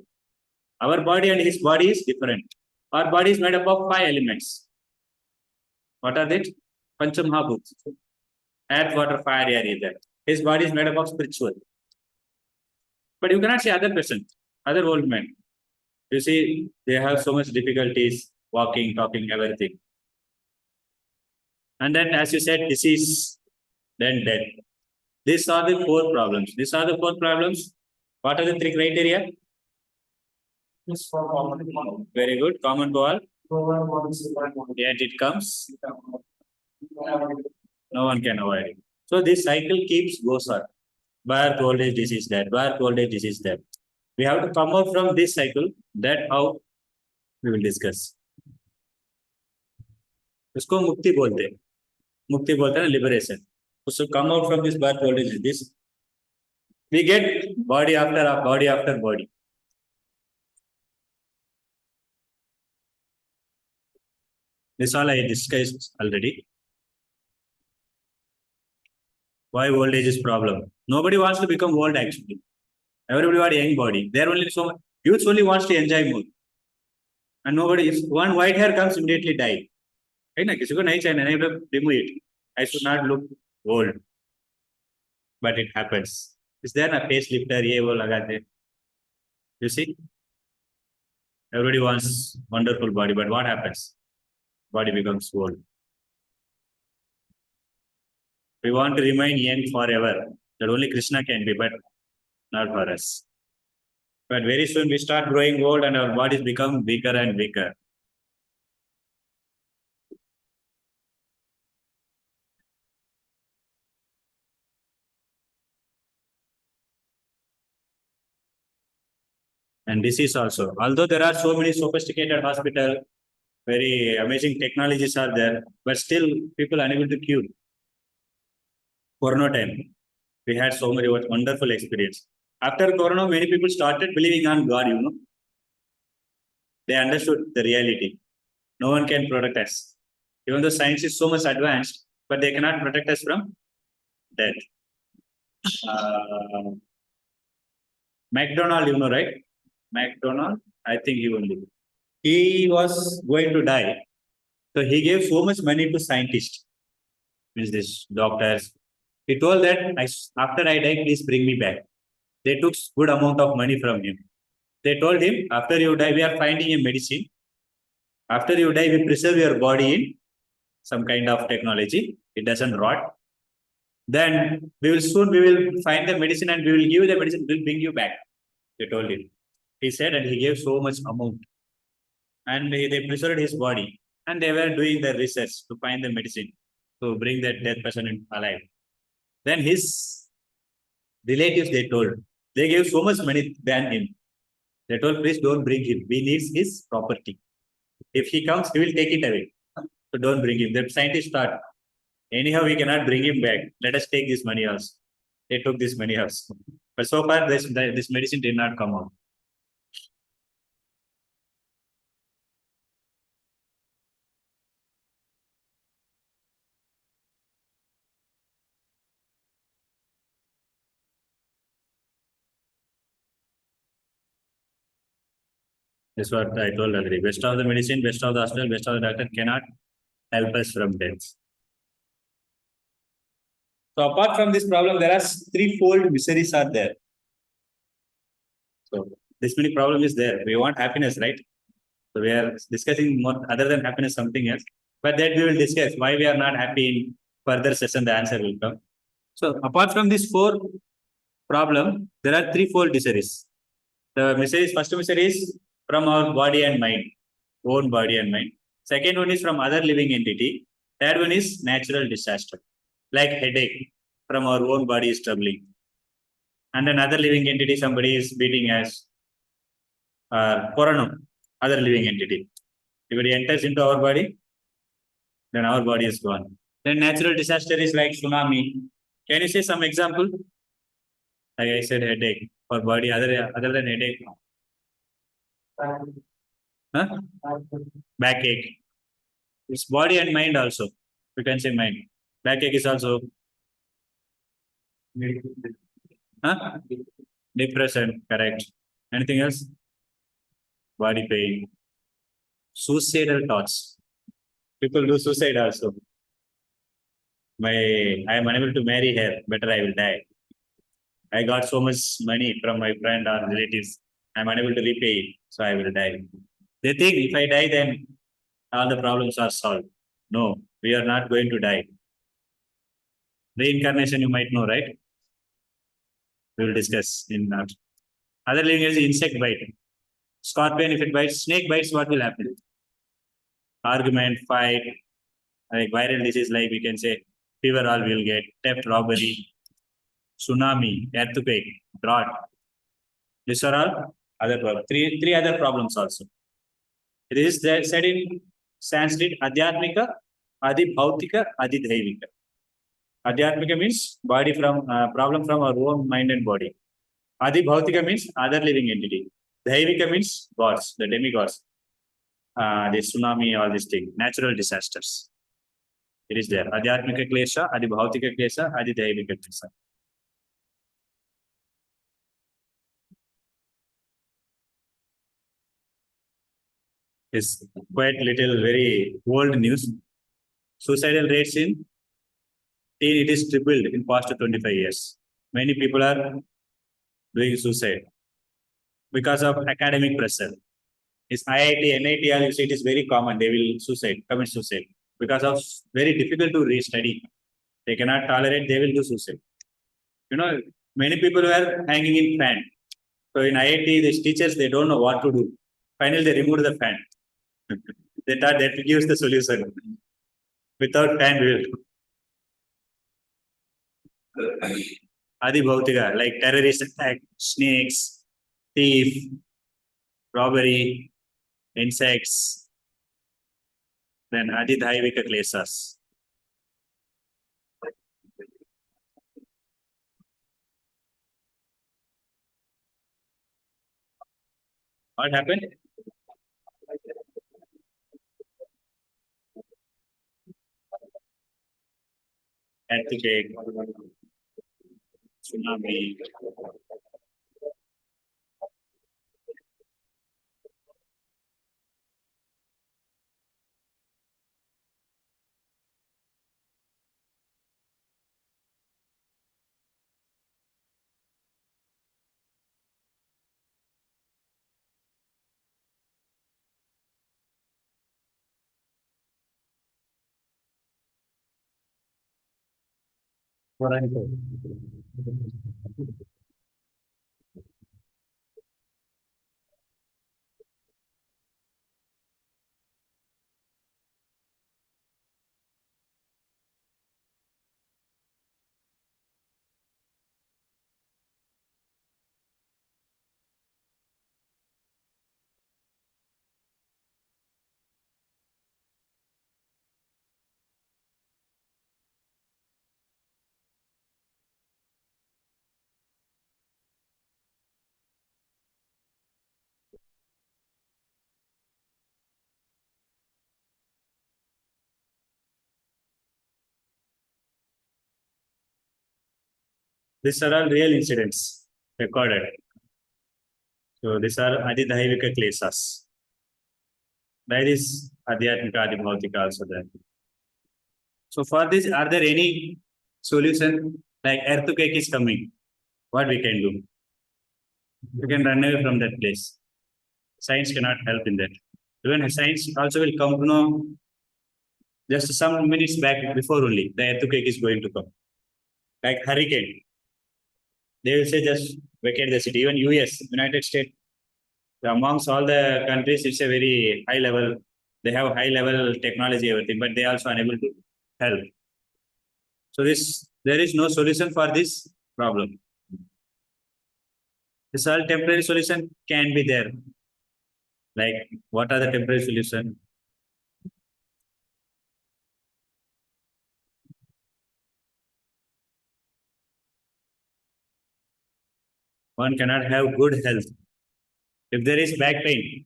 Our body and his body is different. Our body is made up of 5 elements. What are they? Panchamahabhuta. Earth, water, fire, air is there. His body is made up of spiritual. But you cannot see other person, other old men. You see, they have so much difficulties walking, talking, everything. And then, as you said, disease, then death. These are the 4 problems. These are the 4 problems. What are the 3 criteria? Just for common. Very good. Common to all. One. Yet it comes. No one can avoid it. So this cycle goes on. birth, old age, disease, death, birth, old age, disease, death. We have to come out from this cycle. That how we will discuss. उसको मुक्ति बोलते हैं. मुक्ति बोलते हैं liberation. So come out from this birth, old age, this. We get body after body after body. This all I discussed already. Why old age is problem? Nobody wants to become old actually. Everybody wants young body. There only so much. Youth only wants to enjoy more. And nobody, if one white hair comes, immediately die. है ना, किसी को नहीं चाहिए, नहीं remove it. I should not look old. But it happens. Is there a facelifter? ये वो लगाते. You see? Everybody wants wonderful body, but what happens? Body becomes old. We want to remain young forever. That only Krishna can be, but not for us. But very soon we start growing old and our bodies become weaker and weaker. And disease also. Although there are so many sophisticated hospitals, very amazing technologies are there, but still people are unable to cure. Corona time, we had so many wonderful experience. After Corona, many people started believing on God, you know. They understood the reality. No one can protect us. Even though science is so much advanced, but they cannot protect us from death. McDonald, you know, right? McDonald, I think he only. He was going to die. So he gave so much money to scientists, means this doctors. He told that after I die, please bring me back. They took good amount of money from him. They told him, after you die, we are finding a medicine. After you die, we preserve your body in some kind of technology. It doesn't rot. Then we will find the medicine and we will give the medicine, we'll bring you back. They told him. He said, and he gave so much amount. And they preserved his body. And they were doing the research to find the medicine to bring that dead person alive. Then his relatives, they gave so much money than him. They told, please don't bring him. We need his property. If he comes, he will take it away. So don't bring him. The scientists thought, anyhow, we cannot bring him back. Let us take this money also. They took this money also. But so far, this medicine did not come out. That's what I told already. Best of the medicine, best of the hospital, best of the doctor cannot help us from death. So apart from this problem, there are threefold miseries are there. So this many problem is there. We want happiness, right? So we are discussing more other than happiness, something else. But that we will discuss why we are not happy in further session. The answer will come. So apart from these four problem, there are threefold miseries. The miseries, first misery is from our body and mind, own body and mind. Second one is from other living entity. Third one is natural disaster, like headache from our own body is troubling. And another living entity, somebody is beating us. Corona, other living entity. If it enters into our body, then our body is gone. Then natural disaster is like tsunami. Can you say some example? Like I said, headache for body, other than headache. Huh? Backache. It's body and mind also. You can say mind. Backache is also. Huh? Depression, correct. Anything else? Body pain. Suicidal thoughts. People do suicide also. I am unable to marry her. Better I will die. I got so much money from my friend or relatives. I am unable to repay it, so I will die. They think if I die, then all the problems are solved. No, we are not going to die. Reincarnation, you might know, right? We will discuss in that. Other living is insect bite. Scorpion, if it bites, snake bites, what will happen? Argument, fight, like viral disease, like we can say fever, all will get, theft, robbery. tsunami, earthquake, drought. These are all other problems. Three other problems also. It is said in Sanskrit, Adhyatmika, Adi Bhautika, Adi Daivika. Adhyatmika means body from problem from our own mind and body. Adi Bhautika means other living entity. Daivika means gods, the demigods. The tsunami, all these things, natural disasters. It is there. Adhyatmika klesha, Adi Bhautika klesha, Adi Daivika klesha. Is quite little, very old news. Suicidal rates in teen, it is tripled in past 25 years. Many people are doing suicide because of academic pressure. Is IIT, NIT, all you see, it is very common. They will commit suicide because of very difficult to re-study. They cannot tolerate, they will do suicide. You know, many people were hanging in fan. So in IIT, these teachers, they don't know what to do. Finally, they removed the fan. They thought that gives the solution. Without fan, we will. Adi Bhautika, like terrorist attack, snakes, thief, robbery, insects, then Adi Daivika klesas. What happened? Earthquake, tsunami. These are all real incidents recorded. So these are Adi Daivika klesas. That is Adhyatmika, Adi Bhautika also there. So for this, are there any solution? Like earthquake is coming, what we can do? We can run away from that place. Science cannot help in that. Even science also will come to know just some minutes back before only the earthquake is going to come. Like hurricane, they will say just vacate the city. Even US, United States, amongst all the countries, it's a very high level. They have high level technology, everything, but they are also unable to help. So there is no solution for this problem. This all temporary solution can be there. Like what are the temporary solution? One cannot have good health if there is back pain.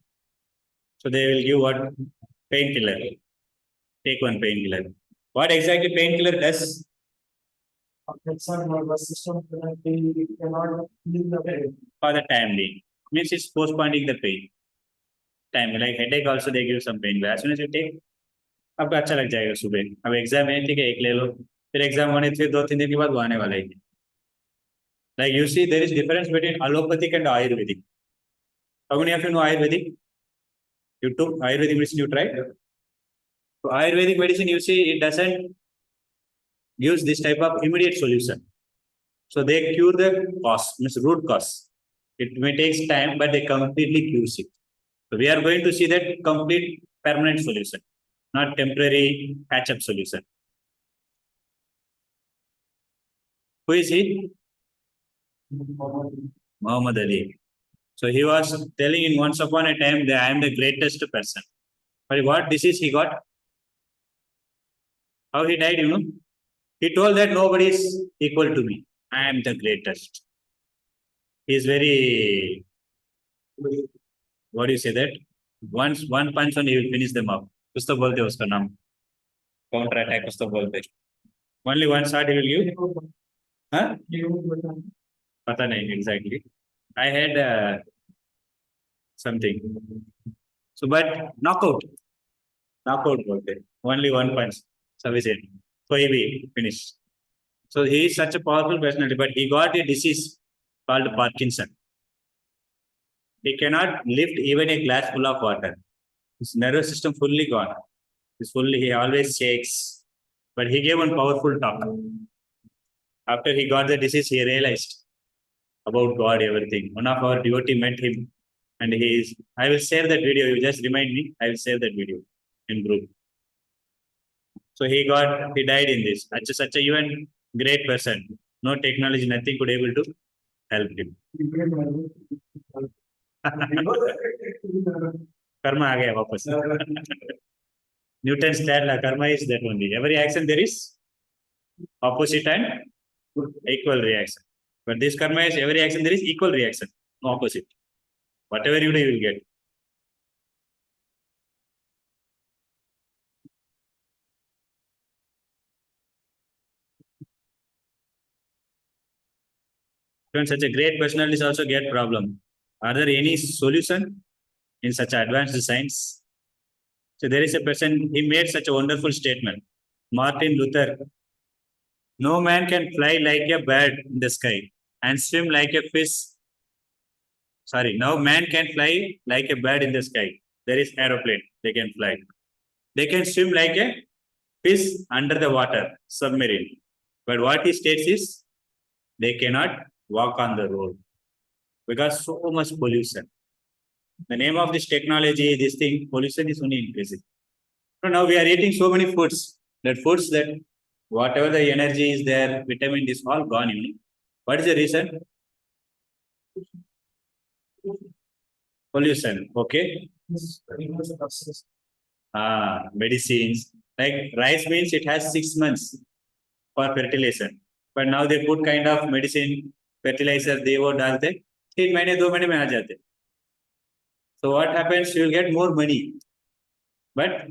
So they will give what? Painkiller. Take one painkiller. What exactly painkiller does? It's our nervous system that we cannot leave the pain. For the time being. Means it's postponing the pain. Time like headache also they give some pain. As soon as you take, आपको अच्छा लग जाएगा सुबह. अब exam है ठीक है एक ले लो. फिर एग्जाम होने फिर 2-3 दिन के बाद वो आने वाला है. Like you see, there is difference between allopathic and Ayurvedic. How many of you know Ayurvedic? You took Ayurvedic medicine, you tried? So Ayurvedic medicine, you see, it doesn't use this type of immediate solution. So they cure the cause, means root cause. It may take time, but they completely cure it. So we are going to see that complete permanent solution, not temporary patch-up solution. Who is he? Muhammad Ali. So he was telling in once upon a time that I am the greatest person. But what disease he got? How he died, He told that nobody is equal to me. I am the greatest. He is very, what do you say that? Once one punch on he will finish them up. कुछ तो बोलते हैं उसका नाम. Counter attack कुछ तो बोलते हैं. Only one shot he will give. Huh? पता नहीं exactly. I had something. So but knockout. Knockout बोलते हैं. Only one punch. Sufficient. So he will finish. So he is such a powerful personality, but he got a disease called Parkinson. He cannot lift even a glass full of water. His nervous system fully gone. He always shakes. But he gave one powerful talk. After he got the disease, he realized about God, everything. One of our devotee met him, and I will share that video. You just remind me. I will share that video in group. So he died in this. Such a even great person. No technology, nothing could able to help him. Karma आ गया वापस. Newton's law, karma is that only. Every action there is opposite and equal reaction. But this karma is every action there is equal reaction, no opposite. Whatever you do, you will get. When such a great personalities also get problem, are there any solution in such advanced science? So there is a person, he made such a wonderful statement. Martin Luther, no man can fly like a bird in the sky and swim like a fish. Sorry, no man can fly like a bird in the sky. There is aeroplane, they can fly. They can swim like a fish under the water, submarine. But what he states is, they cannot walk on the road because so much pollution. The name of this technology, this thing, pollution is only increasing. So now we are eating so many foods that whatever the energy is there, vitamin is all gone. What is the reason? Pollution. Okay. Medicines. Like rice means it has 6 months for fertilization. But now they put kind of medicine, fertilizer, they वो डालते 3 महीने 2 महीने में आ जाते. So what happens? You will get more money, but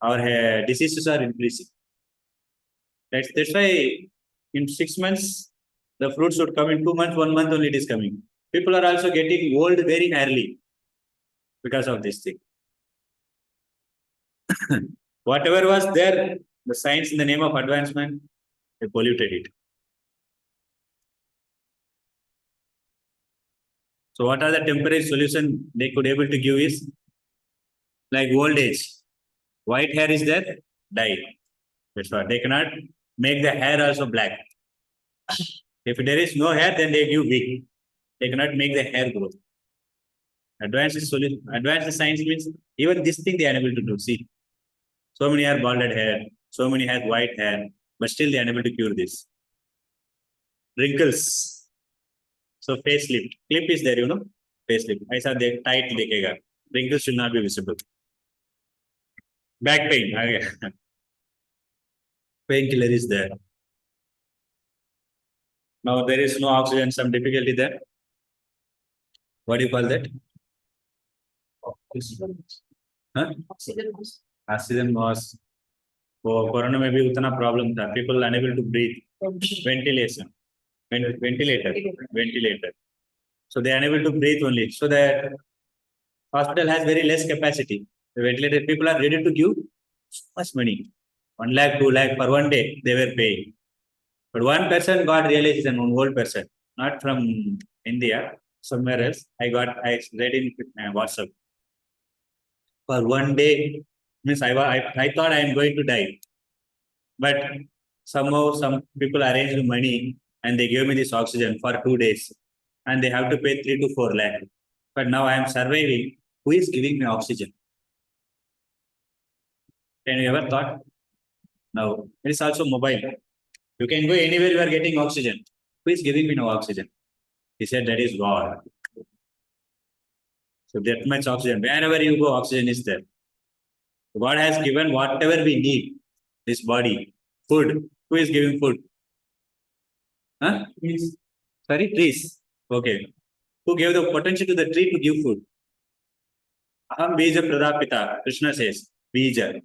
our diseases are increasing. That's why in 6 months the fruits would come. In 2 months, 1 month only it is coming. People are also getting old very early because of this thing. Whatever was there, the science in the name of advancement, they polluted it. So what are the temporary solution they could able to give is like old age. White hair is there, dye. That's what they cannot make the hair also black. If there is no hair, then they give wig. They cannot make the hair grow. Advanced solution, advanced science means even this thing they are unable to do. See, so many have balded hair, so many have white hair, but still they are unable to cure this. Wrinkles. So facelift. Clip is there, facelift. ऐसा tight दिखेगा. Wrinkles should not be visible. Back pain. Painkiller is there. Now there is no oxygen, some difficulty there. What do you call that? Huh? Oxygen loss. वो corona में भी उतना problem था. People unable to breathe. Ventilation. Ventilator. So they are unable to breathe only. So the hospital has very less capacity. The ventilator people are ready to give so much money. 1 lakh, 2 lakh per 1 day they were paying. But one person got realization, one old person, not from India, somewhere else. I read in WhatsApp. For 1 day, means I thought I am going to die. But somehow some people arranged money and they gave me this oxygen for 2 days. And they have to pay 3 to 4 lakh. But now I am surviving. Who is giving me oxygen? Can you ever thought? Now, it is also mobile. You can go anywhere you are getting oxygen. Who is giving me no oxygen? He said that is God. So that much oxygen. Wherever you go, oxygen is there. God has given whatever we need. This body. Food. Who is giving food? Huh? Trees. Sorry, trees. Okay. Who gave the potential to the tree to give food? Aham Bija Pradapita. Krishna says, Bija.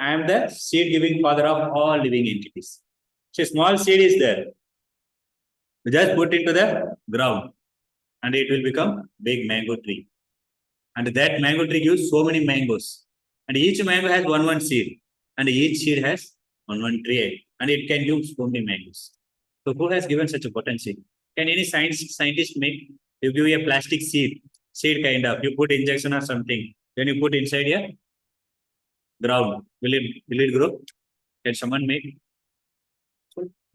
I am the seed giving father of all living entities. So a small seed is there. You just put into the ground and it will become big mango tree. And that mango tree gives so many mangoes. And each mango has one seed. And each seed has one tree. And it can give so many mangoes. So who has given such a potential? Can any scientist make? You give a plastic seed kind of. You put injection or something. Then you put inside a ground. Will it grow? Can someone make?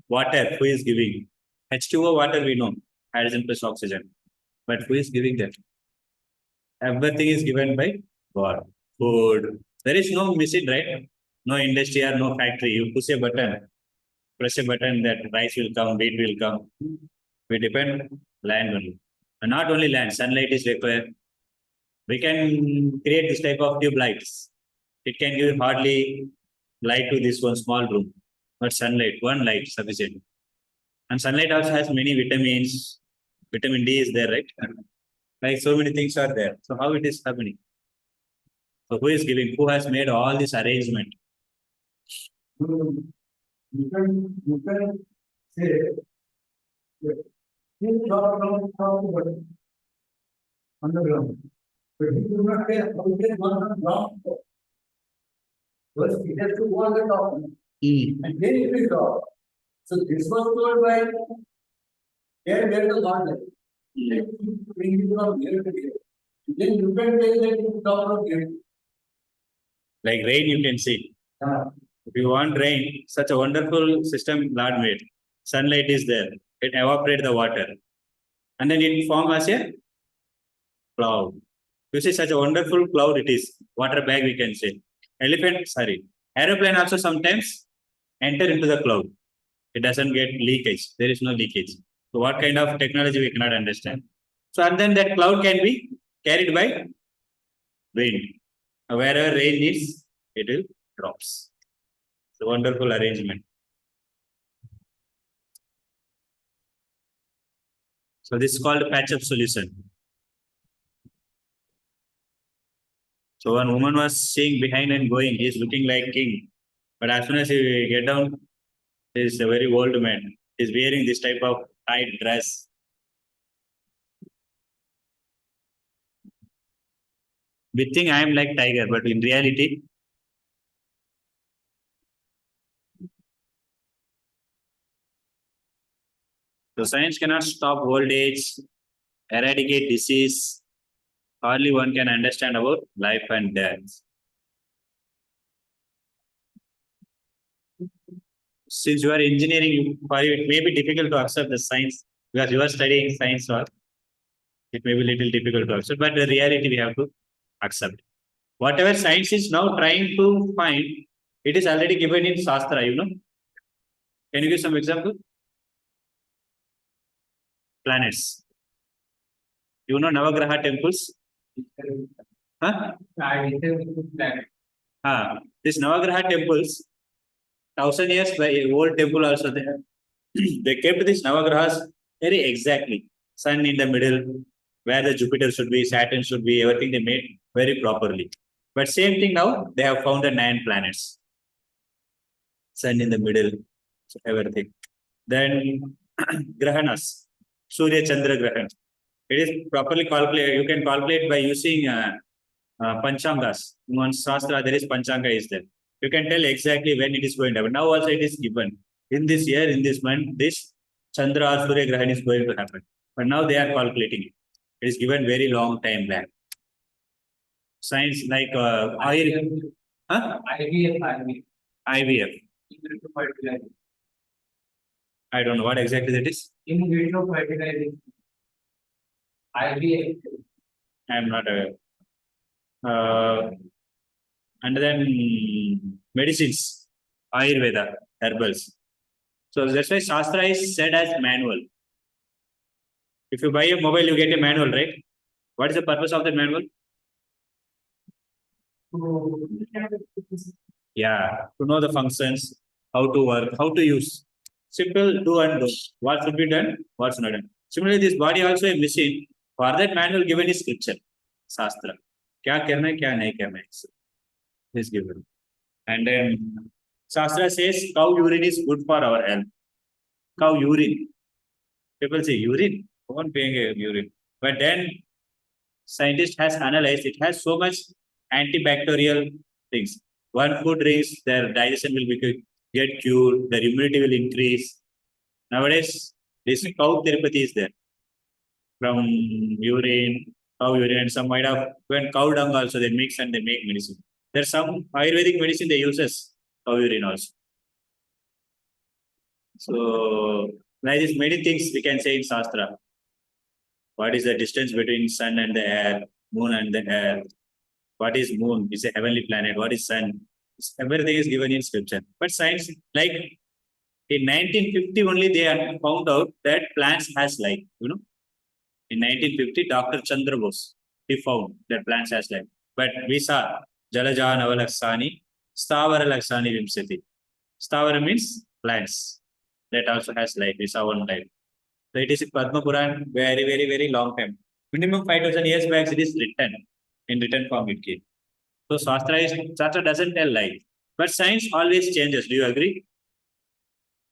Water, who is giving? H2O water we know. Hydrogen plus oxygen. But who is giving that? Everything is given by God. Food. There is no machine, right? No industry or no factory. You push a button, press a button, that rice will come, wheat will come. We depend land only. And not only land, sunlight is required. We can create this type of tube lights. It can give hardly light to this one small room. But sunlight, one light sufficient. And sunlight also has many vitamins. Vitamin D is there, right? Like so many things are there. So how it is happening? So who is giving? Who has made all this arrangement? You can say, you drop down from underground. But you do not say, okay, one on ground. First, it has to go on the top, and then it will drop. So this was told by where the God is. Bring it from here to here. Then you can tell that you drop from here. Like rain, you can see. If you want rain, such a wonderful system Lord made. Sunlight is there. It evaporates the water. And then it forms as a cloud. You see such a wonderful cloud it is. Water bag we can say. Aeroplane also sometimes enter into the cloud. It doesn't get leakage. There is no leakage. So what kind of technology we cannot understand. So and then that cloud can be carried by wind. Wherever rain needs, it will drops. It's a wonderful arrangement. So this is called patch-up solution. So one woman was seeing behind and going, he is looking like king. But as soon as he get down, he is a very old man. He is wearing this type of tight dress. We think I am like tiger, but in reality, so science cannot stop old age, eradicate disease. Hardly one can understand about life and death. Since you are engineering, for you it may be difficult to accept the science because you are studying science, or it may be little difficult to accept. But the reality we have to accept. Whatever science is now trying to find, it is already given in Shastra, you know. Can you give some example? Planets. You know Navagraha temples? Huh? These Navagraha temples, 1,000 years by old temple also there. They kept these Navagrahas very exactly. Sun in the middle, where the Jupiter should be, Saturn should be, everything they made very properly. But same thing now, they have found the 9 planets. Sun in the middle, so everything. Then Grahanas, Surya Chandra Grahan. It is properly calculated. You can calculate by using Panchangas. In one Shastra, there is Panchanga is there. You can tell exactly when it is going to happen. Now also it is given. In this year, in this month, this Chandra or Surya Grahan is going to happen. But now they are calculating it. It is given very long time back. Science like IVF. I don't know what exactly that is. In vitro fertilization. IVF. I am not aware. And then medicines, Ayurveda, herbals. So that's why Shastra is said as manual. If you buy a mobile, you get a manual, right? What is the purpose of the manual? Yeah, to know the functions, how to work, how to use. Simple do and do. What should be done, what's not done. Similarly, this body also a machine. For that manual given is scripture, Shastra. क्या करना है, क्या नहीं करना है. Is given. And then Shastra says cow urine is good for our health. Cow urine. People say urine. No one paying a urine. But then scientist has analyzed it has so much antibacterial things. One food drinks, their digestion will get cured, their immunity will increase. Nowadays, this cow therapy is there from urine, cow urine, and some might have when cow dung also they mix and they make medicine. There's some Ayurvedic medicine they uses cow urine also. So, like this, many things we can say in Shastra. What is the distance between sun and the air, moon and the air? What is moon? It's a heavenly planet. What is sun? Everything is given in scripture. But science, like in 1950 only, they found out that plants has life. You know, in 1950, Dr. Chandra Bose he found that plants has life. But we saw Jalaja Navalaksani, Stavara Laksani Vimsati. Stavara means plants. That also has life. We saw one life. So it is in Padma Puran very, very, very long time. Minimum 5,000 years back, it is written in written form. It came. So Shastra doesn't tell lie, but science always changes. Do you agree?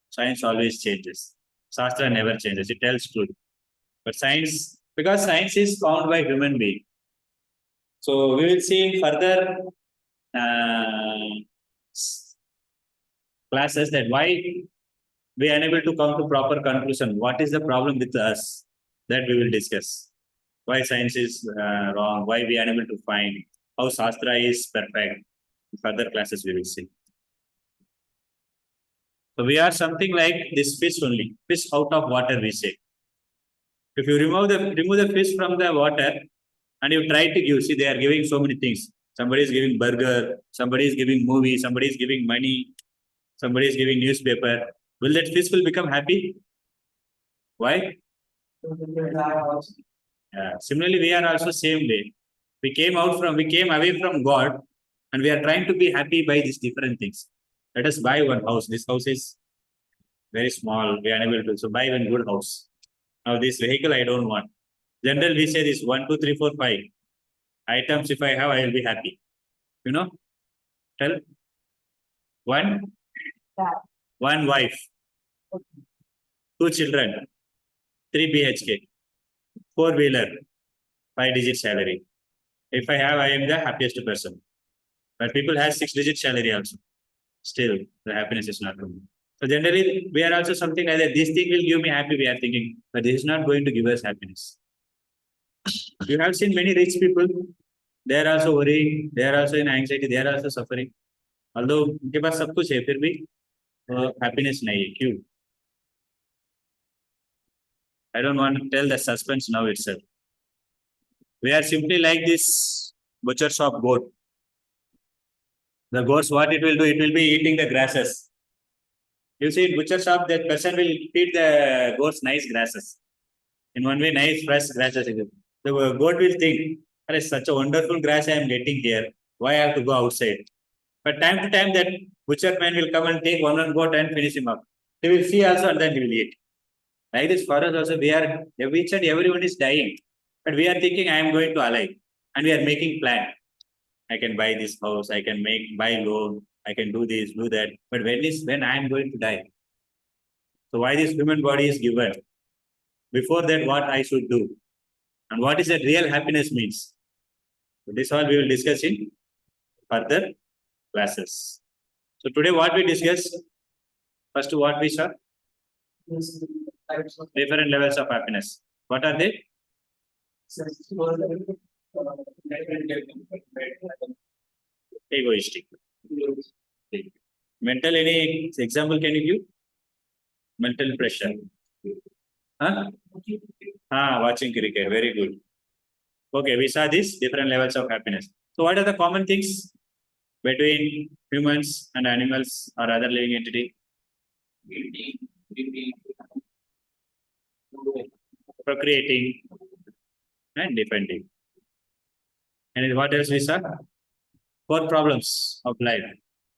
Science always changes. Shastra never changes. It tells truth. But science, because science is found by human being. So we will see further classes that why we are unable to come to proper conclusion. What is the problem with us? That we will discuss. Why science is wrong, why we are unable to find, how Shastra is perfect. In further classes we will see. So we are something like this fish only, fish out of water we say. If you remove the fish from the water and you try to give, see they are giving so many things. Somebody is giving burger, somebody is giving movie, somebody is giving money, somebody is giving newspaper. Will that fish will become happy? Why? Similarly, we are also same way. We came away from God, and we are trying to be happy by these different things. Let us buy one house. This house is very small. We are unable to. So buy one good house. Now this vehicle I don't want. General we say this 1, 2, 3, 4, 5 items. If I have, I will be happy. You know, tell one wife, 2 children, 3 BHK, 4-wheeler, 5-digit salary. If I have, I am the happiest person. But people have 6-digit salary also. Still, the happiness is not coming. So generally, we are also something like that. This thing will give me happy, we are thinking, but this is not going to give us happiness. You have seen many rich people, they are also worrying, they are also in anxiety, they are also suffering. Although उनके पास सब कुछ है, फिर भी happiness नहीं है. क्यों? I don't want to tell the suspense now itself. We are simply like this butcher shop goat. The goats, what it will do? It will be eating the grasses. You see, in butcher shop, that person will feed the goats nice grasses. In one way, nice fresh grasses. The goat will think, "There is such a wonderful grass I am getting here. Why I have to go outside?" But time to time, that butcher man will come and take one goat and finish him up. He will see also, and then he will eat. Like this, for us also, we are each and everyone is dying, but we are thinking, "I am going to alive," and we are making plan. I can buy this house. I can buy loan. I can do this, do that. But when I am going to die? So why this human body is given? Before that, what I should do, and what is that real happiness means? So this all we will discuss in further classes. So today, what we discuss? First, what we saw? Different levels of happiness. What are they? Egoistic. Mental, any example can you give? Mental pressure. Huh? Watching cricket. Very good. Okay, we saw this different levels of happiness. So what are the common things between humans and animals or other living entity? procreating, and defending. And what else we saw? 4 problems of life.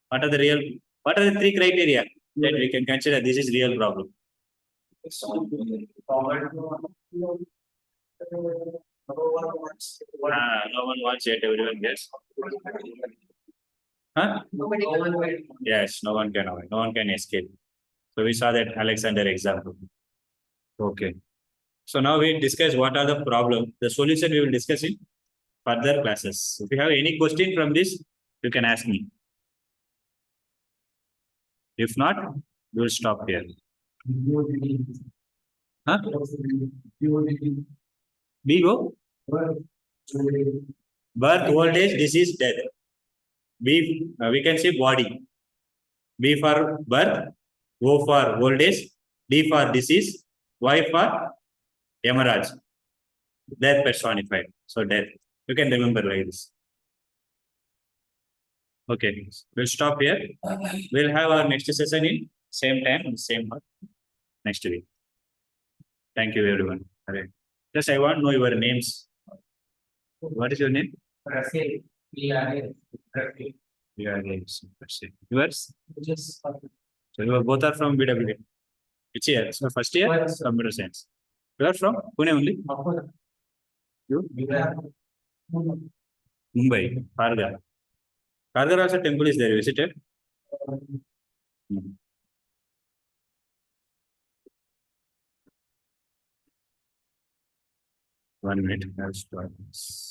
What are the 3 criteria that we can consider this is real problem? No one wants yet, everyone gets. Huh? Yes, no one can avoid, no one can escape. So we saw that Alexander example. Okay. So now we discuss what are the problem. The solution we will discuss in further classes. If you have any question from this, you can ask me. If not, we will stop here. Huh? Vivo? Birth, old age, disease, death. B, we can say body. B for birth, O for old age, D for disease, Y for hemorrhage. Death personified. So death. You can remember like this. Okay, we'll stop here. We'll have our next session in same time, same month, next week. Thank you, everyone. All right. Just I want to know your names. What is your name? Rafael, Rafael. Yours? Just So you are both are from BWA. Which year? So first year, Yes. computer science. You are from Pune only? You? Mumbai, Kharghar. Kharghar also temple is there. Visited? Hmm. 1 minute. I'll start this.